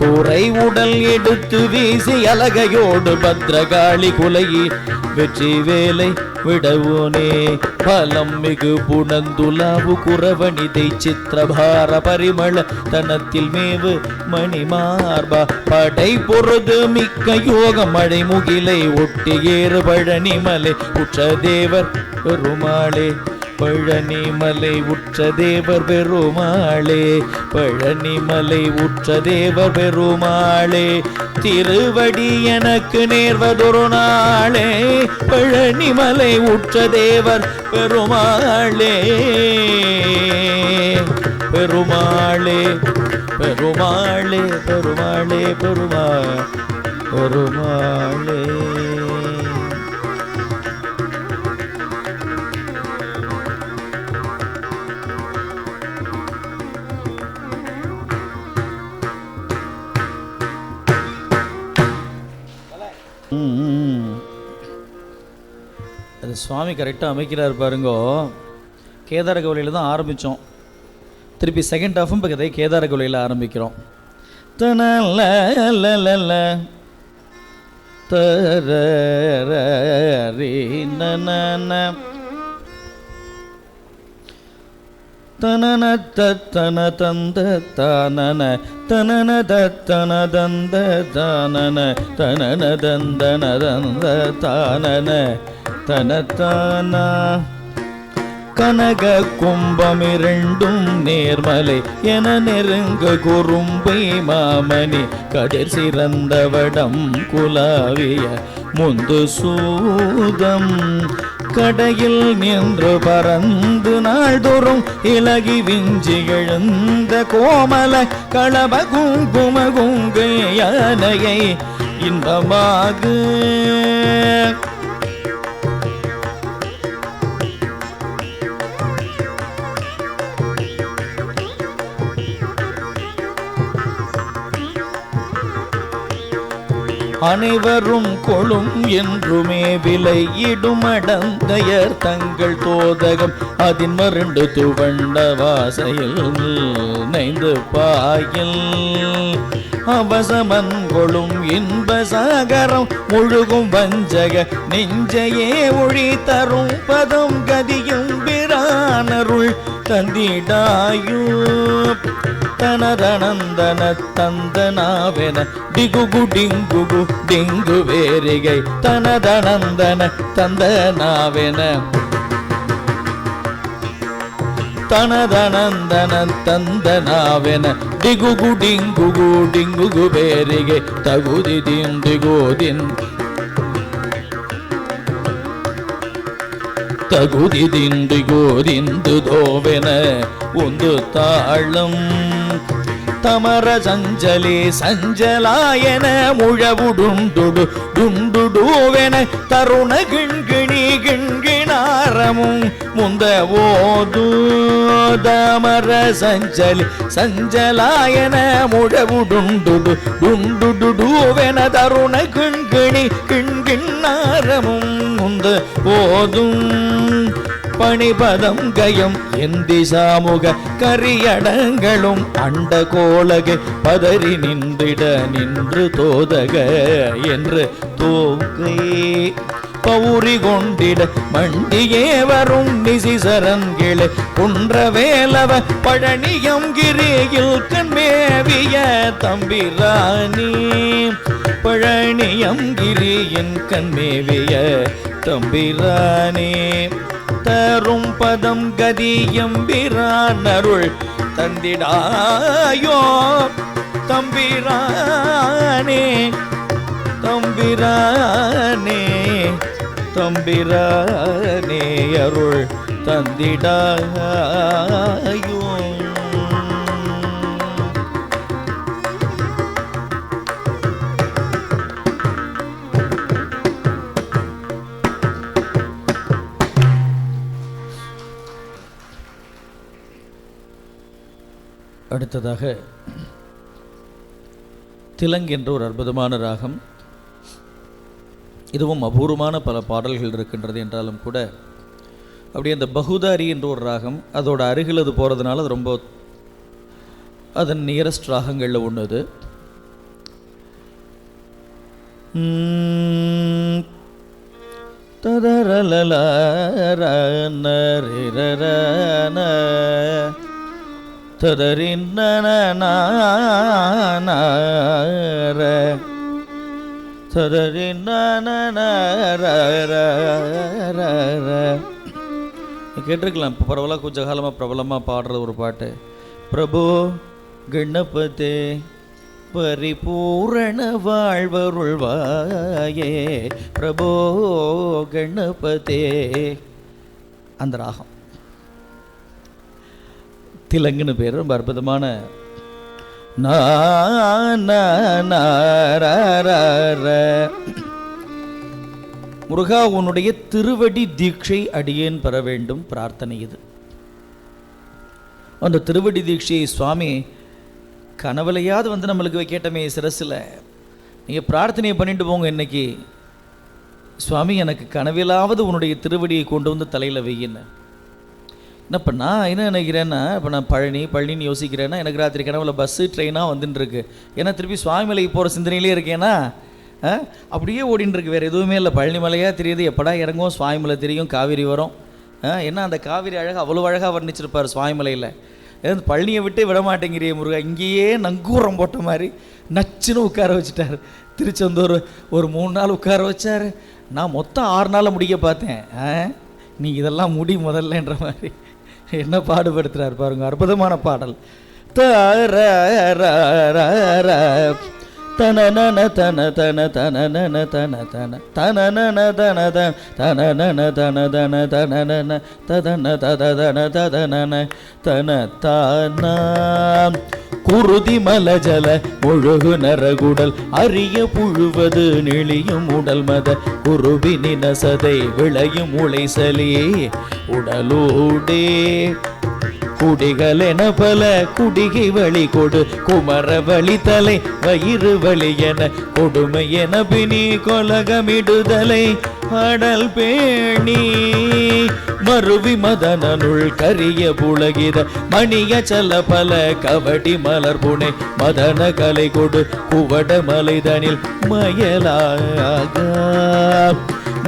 குறை உடல் எடுத்து வீசி அலகையோடு பத்ரகாளி குலையி வெற்றி வேலை விடவோனே. பலம் மிகு புனந்துலாவு குரவனிதை சித்திரபார பரிமள தனத்தில் மேவு மணிமார்பா படை பொருது மிக்க யோக மழை முகிலை ஒட்டி ஏறு பழனிமலை உற்ற தேவர் பெருமாளே. பழனிமலை உற்ற தேவர் பெருமாளே. பழனிமலை உற்ற தேவர் பெருமாளே. திருவடி எனக்கு நேர்வதொரு நாளே. பழனிமலை உற்ற தேவர் பெருமாளே. பெருமாளே பெருமாளே பெருமாளே பெருமாளே. அது சுவாமி கரெக்டாக அமைக்கிறார் பாருங்கோ. கேதார கவலையில் தான் ஆரம்பித்தோம், திருப்பி செகண்ட் ஹாஃபும் இப்போ கதை கேதார கவலையில் ஆரம்பிக்கிறோம். தனல தனன தன தந்த தானன தனன தன தந்த தானன தனன தந்தன தந்த தானன தனத்தான கனக கும்பமிரண்டும் நேர்மலை என நெருங்க குறும்பை மாமணி கதிர் சிறந்தவடம் குலாவிய முந்து சூதம் கடையில் நின்று பறந்து நாள்தோறும் இலகி விஞ்சி எழுந்த கோமல களப குங்கும குங்கை யானையை இன்பமாக அனைவரும் கொளும் என்றுமே விலையிடுமடந்தையர் தங்கள் தோதகம் அதின் மருண்டு துவண்ட வாசையில் நைந்து பாயில் அவசமன் கொளும் இன்ப சாகரம் முழுகும் வஞ்சக நெஞ்சையே ஒளி தரும் பதம் கதியும் பிரானருள் தந்திடாயு தனதனந்தன தந்தனாவென டிகுகு டிங்குகு டிங்கு வேரிகை தனதனந்தன தந்தனாவென தனதனந்தன தந்தனாவென டிகுகு டிங்குகு டிங்குகு வேரிகை தகுதி திந்திகோதின் தகுதி திந்திகோதிந்து தோவென உந்து தாளம் தமர சஞ்சலி சஞ்சலாயன முழவுடுண்டுடு டுண்டுடுவென தருண கிண்கிணி கிண்கிணாரமும் முந்த ஓது தமர சஞ்சலி சஞ்சலாயன முழவுடுண்டுடு டுண்டுடுவென தருண கிண்கிணி கிண்கிணாரமும் முந்த ஓதும் பணிபதம் கயம் எந்தி சாமுக கரியடங்களும் அண்ட கோலக பதறி நின்றிட நின்று தோதக என்று தோகை பௌரி கொண்டிட மண்டியே வரும் நிசிசரன்கிளை குன்ற வேலவ பழனியம் கிரியில் கண்மேவிய தம்பிராணி பழனியம் கிரியின் கண்மேவிய தம்பிரானே தரும் பதம் கதியம்பிரானருள் தந்திடாயோ தம்பிரானே தம்பிரானே தம்பிரானே அருள் தந்திடாயோ. அடுத்ததாக திலங்கு என்ற ஒரு அற்புதமான ராகம். இதுவும் அபூர்வமான பல பாடல்கள் இருக்கின்றது என்றாலும் கூட அப்படியே அந்த பகுதாரி என்ற ஒரு ராகம் அதோட அருகில் அது போகிறதுனால அது ரொம்ப அதன் நியரஸ்ட் ராகங்களில் ஒன்று அது. கேட்டிருக்கலாம் இப்போ பரவலாக கொஞ்சம் காலமாக பிரபலமாக பாடுற ஒரு பாட்டு. பிரபு கணபதே பரிபூரண வாழ்வருள்வாயே பிரபோ கணபதே. அந்த ராகம் திலங்குன்னு பேர். ரொம்ப அற்புதமான முருகா உன்னுடைய திருவடி தீட்சை அடியேன் பெற வேண்டும் பிரார்த்தனை இது. அந்த திருவடி தீட்சையை சுவாமி கனவுலையாவது வந்து நம்மளுக்கு கேட்டமே சிரசில். நீங்கள் பிரார்த்தனையை பண்ணிட்டு போங்க இன்னைக்கு, சுவாமி எனக்கு கனவிலாவது உன்னுடைய திருவடியை கொண்டு வந்து தலையில் வையின்னு. இப்போ நான் என்ன நினைக்கிறேன்னா, இப்போ நான் பழனின்னு யோசிக்கிறேன்னா எனக்கு ராத்திரி கனவுல பஸ்ஸு ட்ரெயினாக வந்துட்டுருக்கு. ஏன்னா திருப்பி சுவாமி மலைக்கு போகிற சிந்தனையிலே இருக்கேன்னா அப்படியே ஓடின்னு இருக்கு, வேறு எதுவுமே இல்லை. பழனி மலையாக தெரியுது, எப்படா இறங்கும் சுவாமி மலை தெரியும், காவிரி வரும். ஏன்னா அந்த காவிரி அழகாக அவ்வளோ அழகாக வர்ணிச்சிருப்பார் சுவாமி மலையில். பழனியை விட்டே விட மாட்டேங்கிறிய முருகா, இங்கேயே நங்கூரம் போட்ட மாதிரி நச்சுன்னு உட்கார வச்சுட்டார். திருச்செந்தூர் ஒரு 3 நாள் உட்கார வச்சார். நான் மொத்தம் 6 நாளில் முடிக்க பார்த்தேன். நீ இதெல்லாம் முடி முதல்லன்ற மாதிரி என்ன பாடுபடுத்துகிறார் பாருங்க. அற்புதமான பாடல். தனனன தன தன தனனன தன தன தனனன தன தனனன தன தன தனனன ததன ததன ததனன தன தானாம் குருதி மலஜல முழுகு நரகுடல் அரிய புழுவது நெளியும் உடல் மத குருவினின சதை விளையும் உளைசலே உடலோடே குடிகள் என பல குடிகை வழி கொடு குமர வழி தலை வயிறு வழி என கொடுமை என பிணி கொலகமிடுதலை அடல் பேணி மருவி மதனனுள் கரிய புலகித மணிய சல பல கவடி மலர் புனை மதன கலை கொடு குவட மலைதனில் மயலாக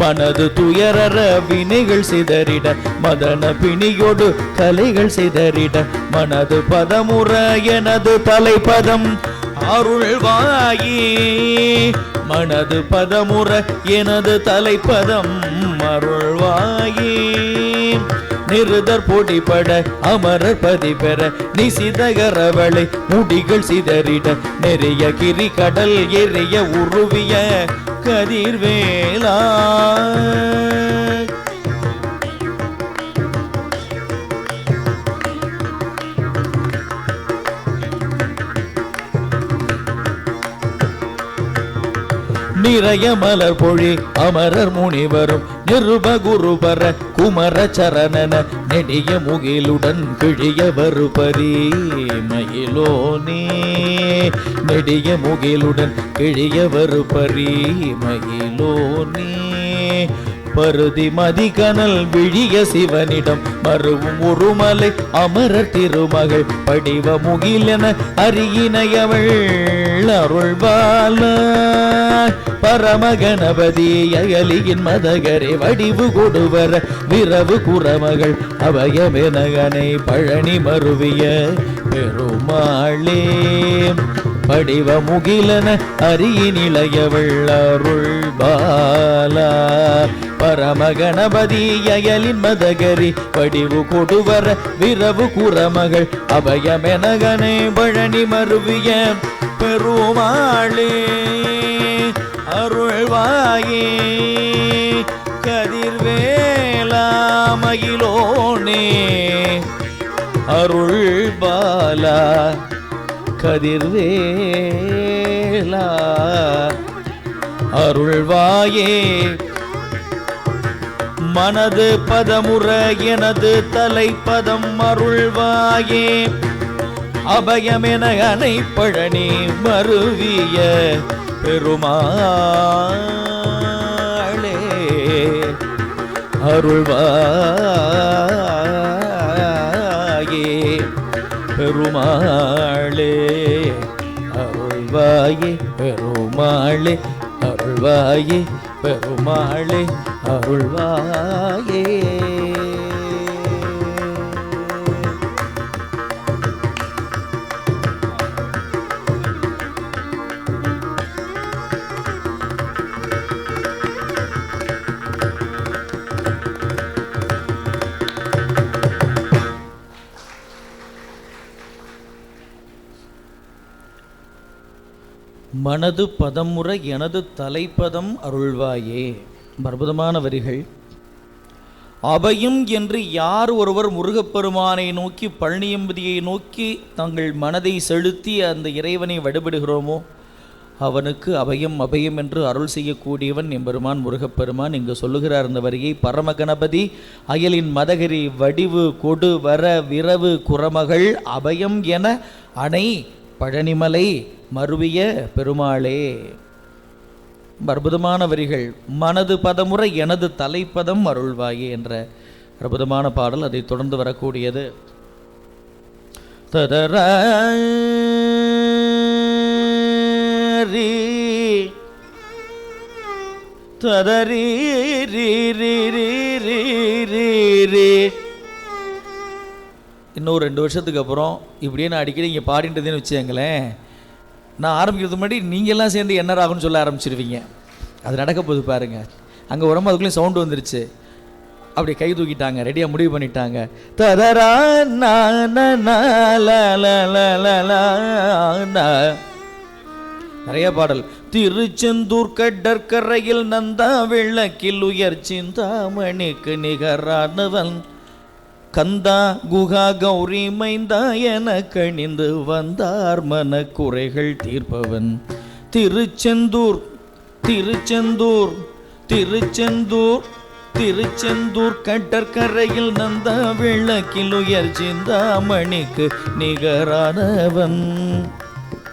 மனது துயரற வினைகள் சிதறிட மதன பிணியோடு கலைகள் சிதறிட மனது பதமுற எனது தலைப்பதம் அருள்வாயே மனது பதமுற எனது தலைப்பதம் அருள்வாயே நிருதர் பொடிபட அமரர் பதி பெற நிசிதகரவளை முடிகள் சிதறிட நெறிய கிரி கடல் எறிய உருவிய கதிர்வேலா நிறைய மலர் பொழி அமரர் முனிவரும் நிருபகுருபர குமர சரணன நெடிய முகிலுடன் கிழிய வருபரி மயிலோனே நெடிய முகிலுடன் கிழிய வருபரி மயிலோனே பருதி மதிகனல் விழிய சிவனிடம் மறுவும் உருமலை அமரர் திருமகள் படிவ முகிலென அரியினையவள் அருள்பால பரமகணபதி அயலியின் மதகரை வடிவு கொடுவர விரவு குரமகள் அபயமெனகனை பழனி மருவிய பெருமாளே படிவ முகிலன அரியினிளையவள் அருள்பாலா பரமகணபதி அயலின் மதகரி வடிவு கொடுவர விரவு குரமகள் அபயமெனகனை பழனி மருவிய பெருமாளே அருள்வாயே கதிர்வேலாமயிலோனே அருள்பாலா கதிர்வேலா அருள்வாயே மனது பதமுற எனது தலைப்பதம் அருள்வாயே அபயமென அனை பழனி மருவிய பெருமாளே அருள்வாயே பெருமாளே அருள்வாயே பெருமாளே அருள்வாயே பெருமாளே அருள்வாயே. மனது பதமுற எனது தலைப்பதம் அருள்வாயே. அற்புதமான வரிகள். அபயம் என்று யார் ஒருவர் முருகப்பெருமானை நோக்கி பழனியம்பதியை நோக்கி தங்கள் மனதை செலுத்தி அந்த இறைவனை வழிபடுகிறோமோ அவனுக்கு அபயம் அபயம் என்று அருள் செய்யக்கூடியவன் எம்பெருமான் முருகப்பெருமான். இங்கு சொல்லுகிறார் இந்த வரியை. பரமகணபதி அயலின் மதகரி வடிவு கொடு வர விரவு குரமகள் அபயம் என அணை பழனிமலை மருவிய பெருமாளே. அற்புதமான வரிகள். மனது பதமுற எனது தலைப்பதம் அருள்வாயே என்ற அற்புதமான பாடல். அதை தொடர்ந்து வரக்கூடியது ததர ததரி இன்னும் 2 வருஷத்துக்கு அப்புறம் இப்படியே நான் அடிக்கடி இங்கே பாடின்றதுன்னு வச்சுங்களேன், நான் ஆரம்பிக்கிறதுக்கு முன்னாடி நீங்கள்லாம் சேர்ந்து என்ன ராகுன்னு சொல்ல ஆரம்பிச்சிருவீங்க. அது நடக்க போது பாருங்கள். அங்கே உடம்பு அதுக்குள்ளேயும் சவுண்டு வந்துருச்சு. அப்படி கை தூக்கிட்டாங்க, ரெடியாக முடிவு பண்ணிட்டாங்க. ததரா நிறைய பாடல். திருச்செந்தூர் கடற்கரையில் நந்தா வெள்ளக்கில் உயர் சிந்தாமணிக்கு நிகரானவன் கந்தா குகா கௌரி மைந்தா என கணிந்து வந்தார் மன குறைகள் தீர்ப்பவன். திருச்செந்தூர் திருச்செந்தூர் திருச்செந்தூர் திருச்செந்தூர் கடற்கரையில் நந்தா வெள்ளக்கில் உயர் சிந்தாமணிக்கு நிகரானவன்.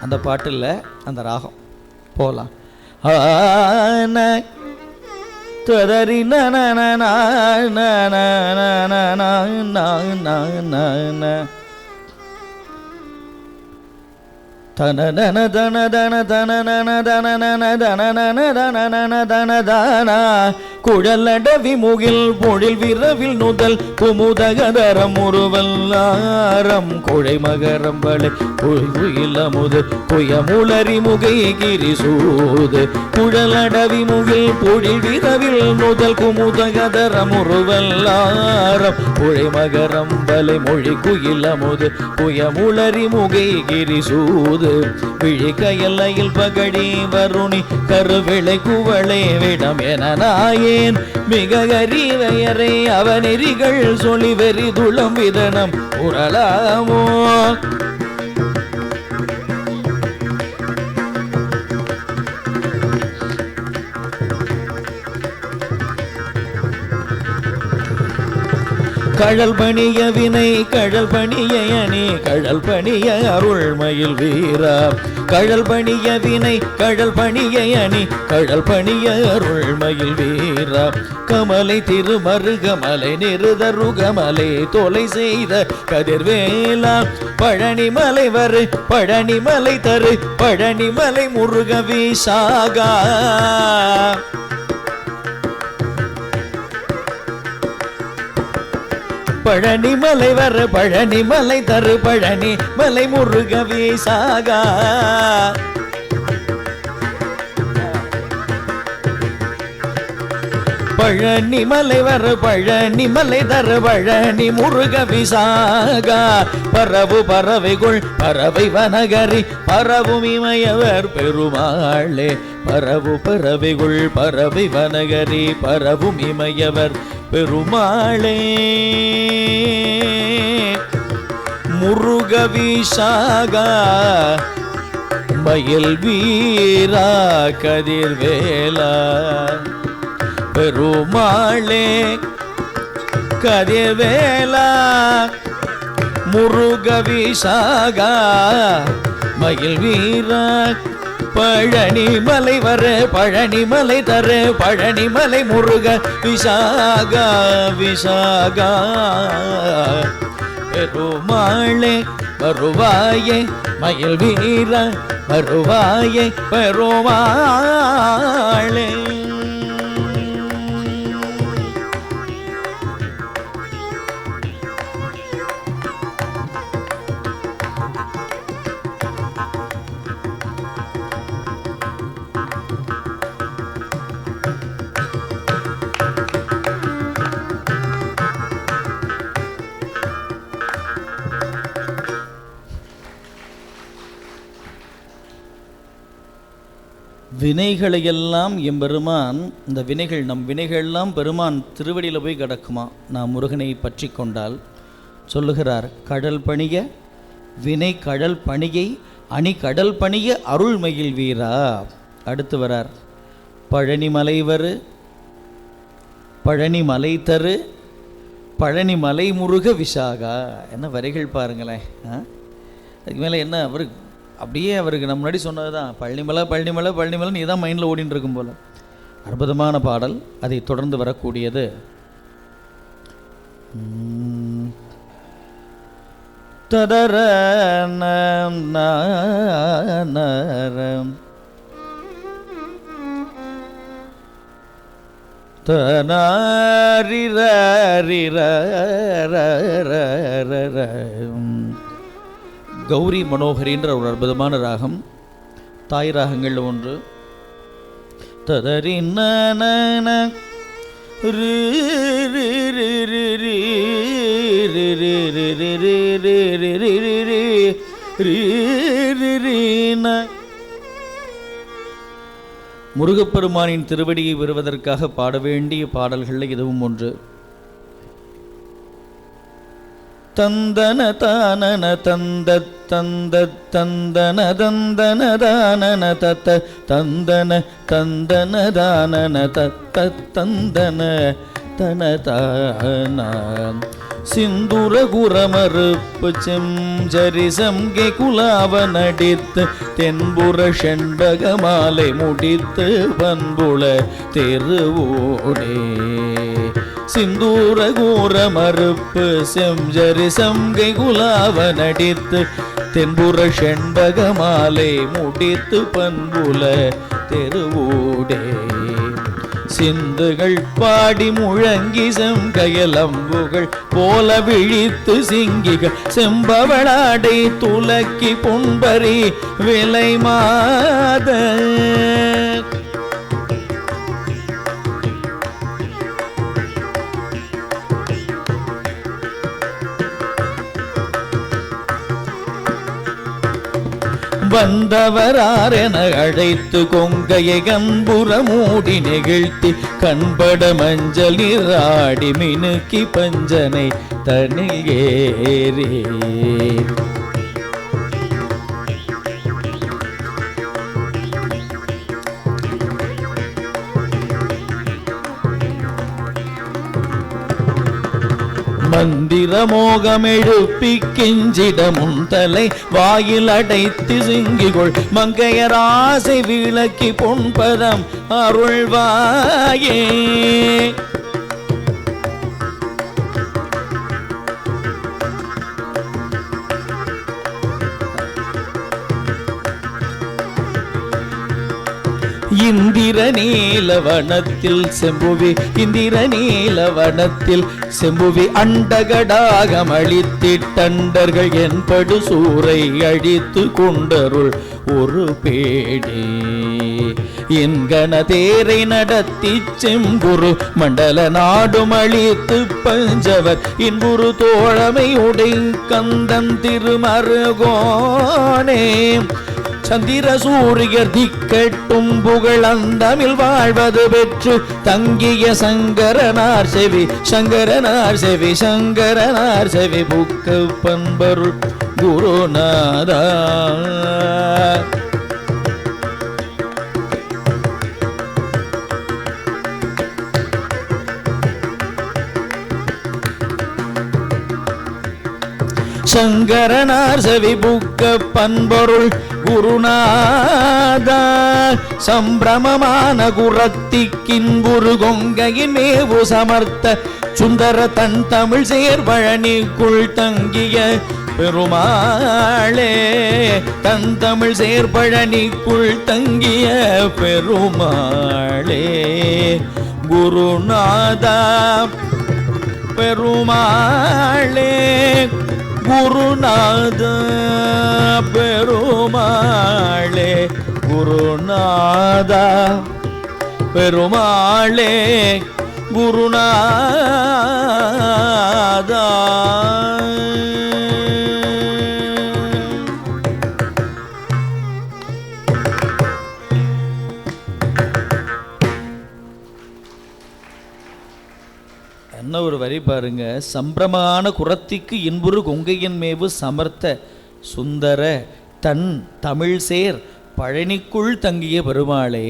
அந்த பாட்டில் அந்த ராகம் போலாம். ஆன ததரி தன தன தன தன தன தன தன தன தன குழலடவி முகில் பொழில் விரவில் நுதல் குமுதகதரம் உருவல்லாரம் குழை மகரம்பளை குயிலமுது குயமுளரி முகை கிரிசூது குழலடவி முகில் பொழில் விரவில் நுதல் குமுதகதரம் உருவல்லாரம் குழை மகரம்பளை மொழி குயிலமுது குயமுளரி முகை கிரிசூது விழிகையல்லையில் பகடி வருணி கருவிளை குவளை விடம் என நாயேன் மிக அறிவையரை அவனெறிகள் சொல்லி வெறி துளம் விதனம் உரளாமோ. கழல் பணிய வினை கழல் பணிய அணி கழல் பணிய அருள்மயில் வீரா கழல் பணிய வினை கழல் பணிய அணி கழல் பணிய அருள்மயில் வீரா கமலை திருமருகமலை நிருதருகமலை தொலை செய்த கதிர்வேலா பழனிமலை வரு பழனிமலை தரு பழனிமலை முருக விசாகா பழனிமலை வர பழனிமலை தரு பழனி மலை முருக விசாகா பழனிமலை வர பழனிமலை தரு பழனி முருக விசாகா பரவு பறவைகுள் பறவை வனகரி பரவும் இமயவர் பெருமாளே பரவு பறவைகுள் பறவை வனகரி பரவும் இமயவர் பெருமாளே முருக விசாகா மயில் வீரா கதிர்வேலா பெருமாளே கதிர்வேலா முருக விசாகா மயில் வீரா பழனிமலை வர பழனிமலை தர பழனிமலை முருக விசாகா விசாகா பெருமாளே வருவாயே மயில் வீர வருவாயே பெருமாளே. வினைகளையெல்லாம் எம்பெருமான் இந்த வினைகள் நம் வினைகள்லாம் பெருமான் திருவடியில் போய் கிடக்குமா நாம் முருகனை பற்றி கொண்டால். சொல்லுகிறார் கடல் பணிய வினை கடல் பணியை அணி கடல் பணிய அருள்மயில் வீரா. அடுத்து வரார் பழனிமலை வரு பழனிமலை தரு பழனிமலை முருக விசாகா. என்ன வரிகள் பாருங்களேன். அதுக்கு மேலே என்ன அவருக்கு அப்படியே அவருக்கு நம்ம முன்னாடி சொன்னது தான் பழனிமலை பழனிமலை பழனிமலை நீ தான் மைண்டில் ஓடின்னு இருக்கும் போல். அற்புதமான பாடல். அதை தொடர்ந்து வரக்கூடியது ததர கௌரி மனோகரின்ற ஒரு அற்புதமான ராகம், தாய் ராகங்கள் ஒன்று. ததரி ந முருகப்பெருமானின் திருவடியை பெறுவதற்காக பாட வேண்டிய பாடல்களில் இதுவும் ஒன்று. தந்தன தானன தந்த தந்த தந்தன தந்தன தானன தத்த தந்தன தந்தன தானன தத்த தந்தன தனதான சிந்துர குரமறுப்பு செஞ்சரிசம்கை குலாவ நடித்து தென்புற செண்பக மாலை முடித்து பண்புள தெருவோடே சிந்தூர கூற மறுப்பு செஞ்சரிசம்கை குலாவ நடித்து தென்புற செண்பக மாலை முடித்து பண்புல தெருவோடே சிந்துகள் பாடி முழங்கி செங்கயலம்புகள் போல விழித்து சிங்கிகள் செம்பவளாடை துலக்கி புண்பரி விலை மாத வந்தவராரென அழைத்து கொங்கையை கண்புற மூடி நெகிழ்த்தி கண்பட மஞ்சள் நீராடி மினுக்கி பஞ்சனை தனில் ஏறி மந்திர மோகம் எழுப்பி கிஞ்சிடமுன் தலை வாயில் அடைத்து சிங்கிகொள் மங்கையராசை விளக்கி பொன்பதம் அருள்வாயே இந்திர நீலவனத்தில் செம்புவி இந்திர நீலவனத்தில் செம்புவி அண்டகடாகம் அழித்திட்டண்டர்கள் என்படு சூரை அழித்து கொண்டருள் ஒரு பேடே என்கண தேரை நடத்தி செம்புரு மண்டல நாடும் அழித்து பஞ்சவர் இன்புரு தோழமை உடை கந்தன் திருமருகோனே சந்திர சூரியர் திக்கட்டும் புகழந்தமிழ் வாழ்வது பெற்று தங்கிய சங்கரனார் செவி சங்கரனார் செவி சங்கரனார் செவி புக்க பண்பருள் குருநாதா சங்கரனார் செவி புக்க பண்பொருள் குருநாதா சம்பிரமமான குரத்திக்கின்புரு கொங்கையின் மேவு சமர்த்த சுந்தர தன் தமிழ் சேர்பழனிக்குள் தங்கிய பெருமாளே தன் தமிழ் சேர்பழனிக்குள் தங்கிய பெருமாளே குருநாதா பெருமாளே குருநாத பெருமாளே குருநாதா பெருமாளே குருநாதா என்ன ஒரு வரி பாருங்க. சம்பிரமான குரத்திக்கு இன்புறு கொங்கையின் மேவு சமர்த்த சுந்தர தன் தமிழ் சேர் பழனிக்குள் தங்கிய பெருமாளே.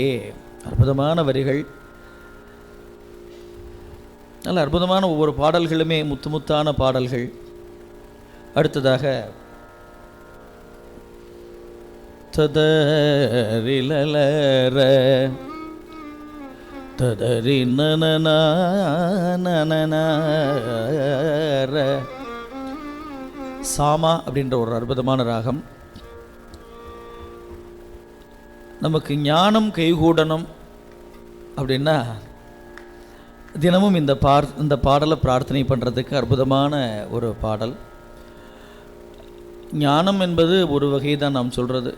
அற்புதமான வரிகள், நல்ல அற்புதமான ஒவ்வொரு பாடல்களுமே முத்து முத்தான பாடல்கள். அடுத்ததாக ததரிலர ததரி நனன சாமா அப்படின்ற ஒரு அற்புதமான ராகம். நமக்கு ஞானம் கைகூடணும் அப்படின்னா தினமும் இந்த பாடலை பிரார்த்தனை பண்ணுறதுக்கு அற்புதமான ஒரு பாடல். ஞானம் என்பது ஒரு வகை தான் நாம் சொல்கிறது.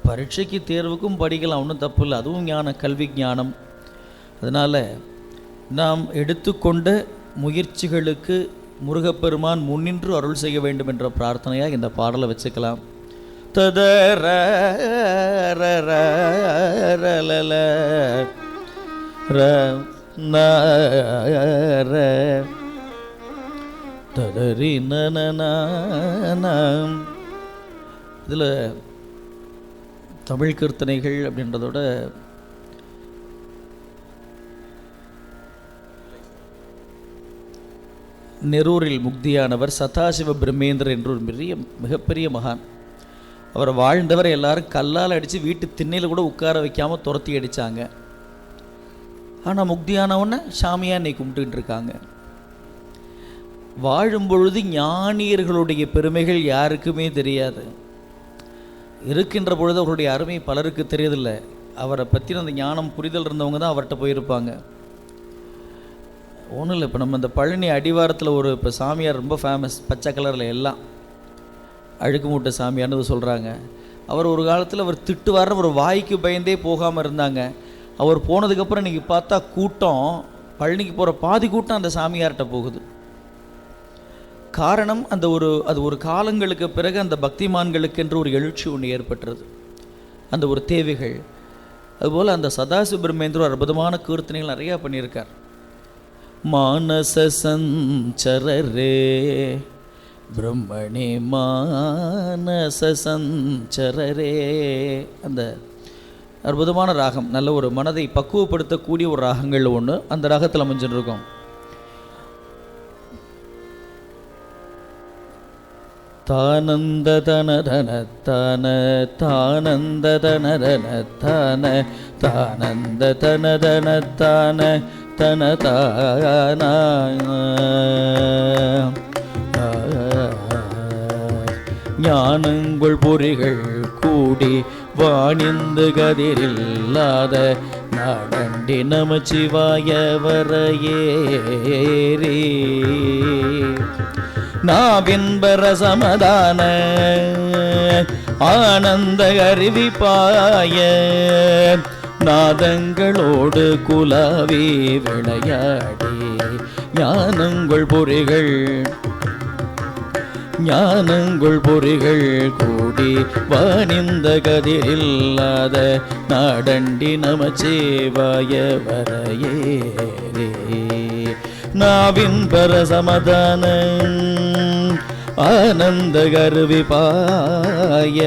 பரீட்சைக்கு தேர்வுக்கும் படிக்கலாம், ஒன்றும் தப்பு இல்லை, அதுவும் ஞானம், கல்வி ஞானம். அதனால் நாம் எடுத்துக்கொண்ட முயற்சிகளுக்கு முருகப்பெருமான் முன்னின்று அருள் செய்ய வேண்டும் என்ற பிரார்த்தனையாக இந்த பாடலை வச்சுக்கலாம். ததர ததரி இதில் தமிழ் கீர்த்தனைகள் அப்படின்றதோட நெரூரில் முக்தியானவர் சதாசிவ பிரம்மேந்திரர் என்ற ஒரு மிகப்பெரிய மகான். அவர் வாழ்ந்தவர் எல்லாரும் கல்லால் அடித்து வீட்டு திண்ணையில் கூட உட்கார வைக்காமல் துரத்தி அடித்தாங்க. ஆனால் முக்தியானவொன்னே சாமியாக இன்னைக்கு கும்பிட்டுக்கிட்டு இருக்காங்க. வாழும்பொழுது ஞானியர்களுடைய பெருமைகள் யாருக்குமே தெரியாது. இருக்கின்ற பொழுது அவருடைய அருமை பலருக்கு தெரியதில்லை. அவரை பற்றின அந்த ஞானம் புரிதல் இருந்தவங்க தான் அவர்கிட்ட போயிருப்பாங்க. ஒன்றும் இல்லை, இப்போ நம்ம இந்த பழனி அடிவாரத்தில் இப்போ சாமியார் ரொம்ப ஃபேமஸ், பச்சை கலரில் எல்லாம் அழுக்கு மூட்டை சாமியார்னு சொல்கிறாங்க. அவர் ஒரு காலத்தில் அவர் திட்டுவார்னு ஒரு வாய்க்கு பயந்தே போகாமல் இருந்தாங்க. அவர் போனதுக்கப்புறம் இன்றைக்கி பார்த்தா கூட்டம், பழனிக்கு போகிற பாதி கூட்டம் அந்த சாமியார்கிட்ட போகுது. காரணம் அது ஒரு காலங்களுக்கு பிறகு அந்த பக்திமான்களுக்கு என்று ஒரு எழுச்சி ஒன்று ஏற்பட்டுறது, அந்த ஒரு தேவைகள். அதுபோல் அந்த சதாசிவ பிரம்மேந்திரர் அற்புதமான கீர்த்தனைகள் நிறையா பண்ணியிருக்கார். மானச சஞ்சரரே பிரம்மணே மானச சஞ்சரரே, அந்த அற்புதமான ராகம், நல்ல ஒரு மனதை பக்குவப்படுத்தக்கூடிய ஒரு ராகங்கள் ஒன்று அந்த ராகத்தில் அமைஞ்சுன்னு இருக்கும். தானந்த தனதன தான தானந்த தனதன தான தானந்த தனதன தான தனதான ஞானங்கள் பொறிகள் கூடி வாணிந்து கதிரில்லாத நாடண்டி நமச்சிவாய வரையேறி நாவின்பர சமதான ஆனந்த அறிவிப்பாய நாதங்களோடு குலாவி விளையாடி ஞானங்கள் பொறிகள் கூடி வாணிந்த கதிரில்லாத நாடண்டி நமச்சிவாய வரையேறி நாவின் பரசமதான ஆனந்த கருவிபாய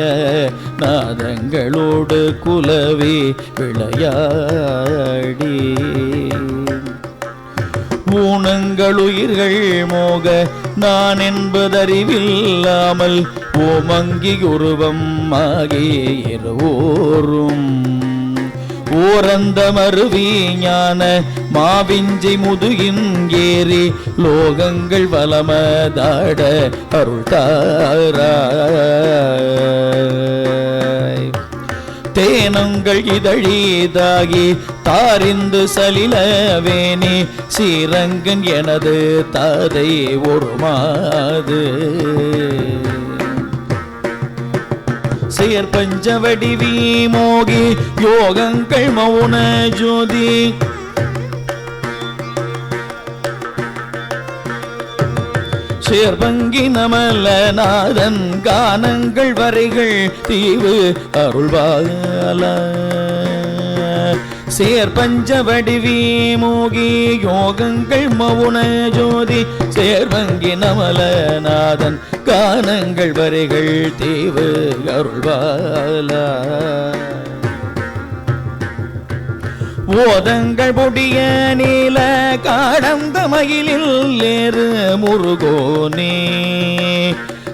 நாதங்களோடு குலவி விளையாடி ஊனங்களுயிர்கள் மோக நான் என்பதறிவில்லாமல் ஓமங்கி உருவம் ஆகி இருவோரும் ஓரந்த மருவி ஞான மாவிஞ்சி முதுகின் ஏறி லோகங்கள் வலமதாட அருள் தாராய் தேனங்கள் இதழிதாகி தாரிந்து சலிலவேணி ஸ்ரீரங்கன் எனது தாதை ஒரு மாது செயற் பஞ்சவடிவி மோகி யோகங்கள் மௌன ஜோதி சேர்பங்கி நமலநாதன் கானங்கள் வரைகள் தீவு அருள்வால சேர் பஞ்சவடிவி மோகி யோகங்கள் மௌன ஜோதி சேர்வங்கி நமலநாதன் கானங்கள் வரைகள் தீவு அருள்வால ஓதங்கள் பொடிய நீல காடந்த மயிலில் ஏறு முருகோனே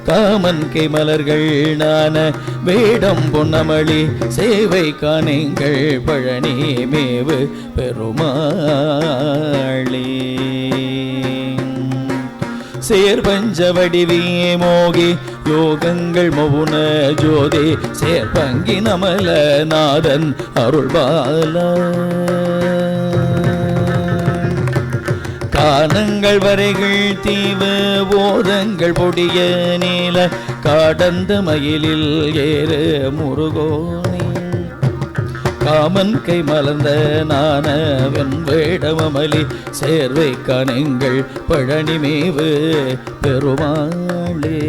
காமன் கை மலர்கள் நான வேடம் பொன்னமளி சேவை காணங்கள் பழனி மேவு பெருமாளே சேர்பஞ்சவடிவி மோகி யோகங்கள் மவுன ஜோதி சேர்பங்கி நமல நாதன் அருள்பால கானங்கள் வரைகள் தீவு ஓதங்கள் பொடிய நீல காடந்த மயிலில் ஏறு முருகோனி காமன் கை மலர்ந்த நான வெண்வேடமலி சேர்வை கணங்கள் பழனிமேவு பெருமாளே.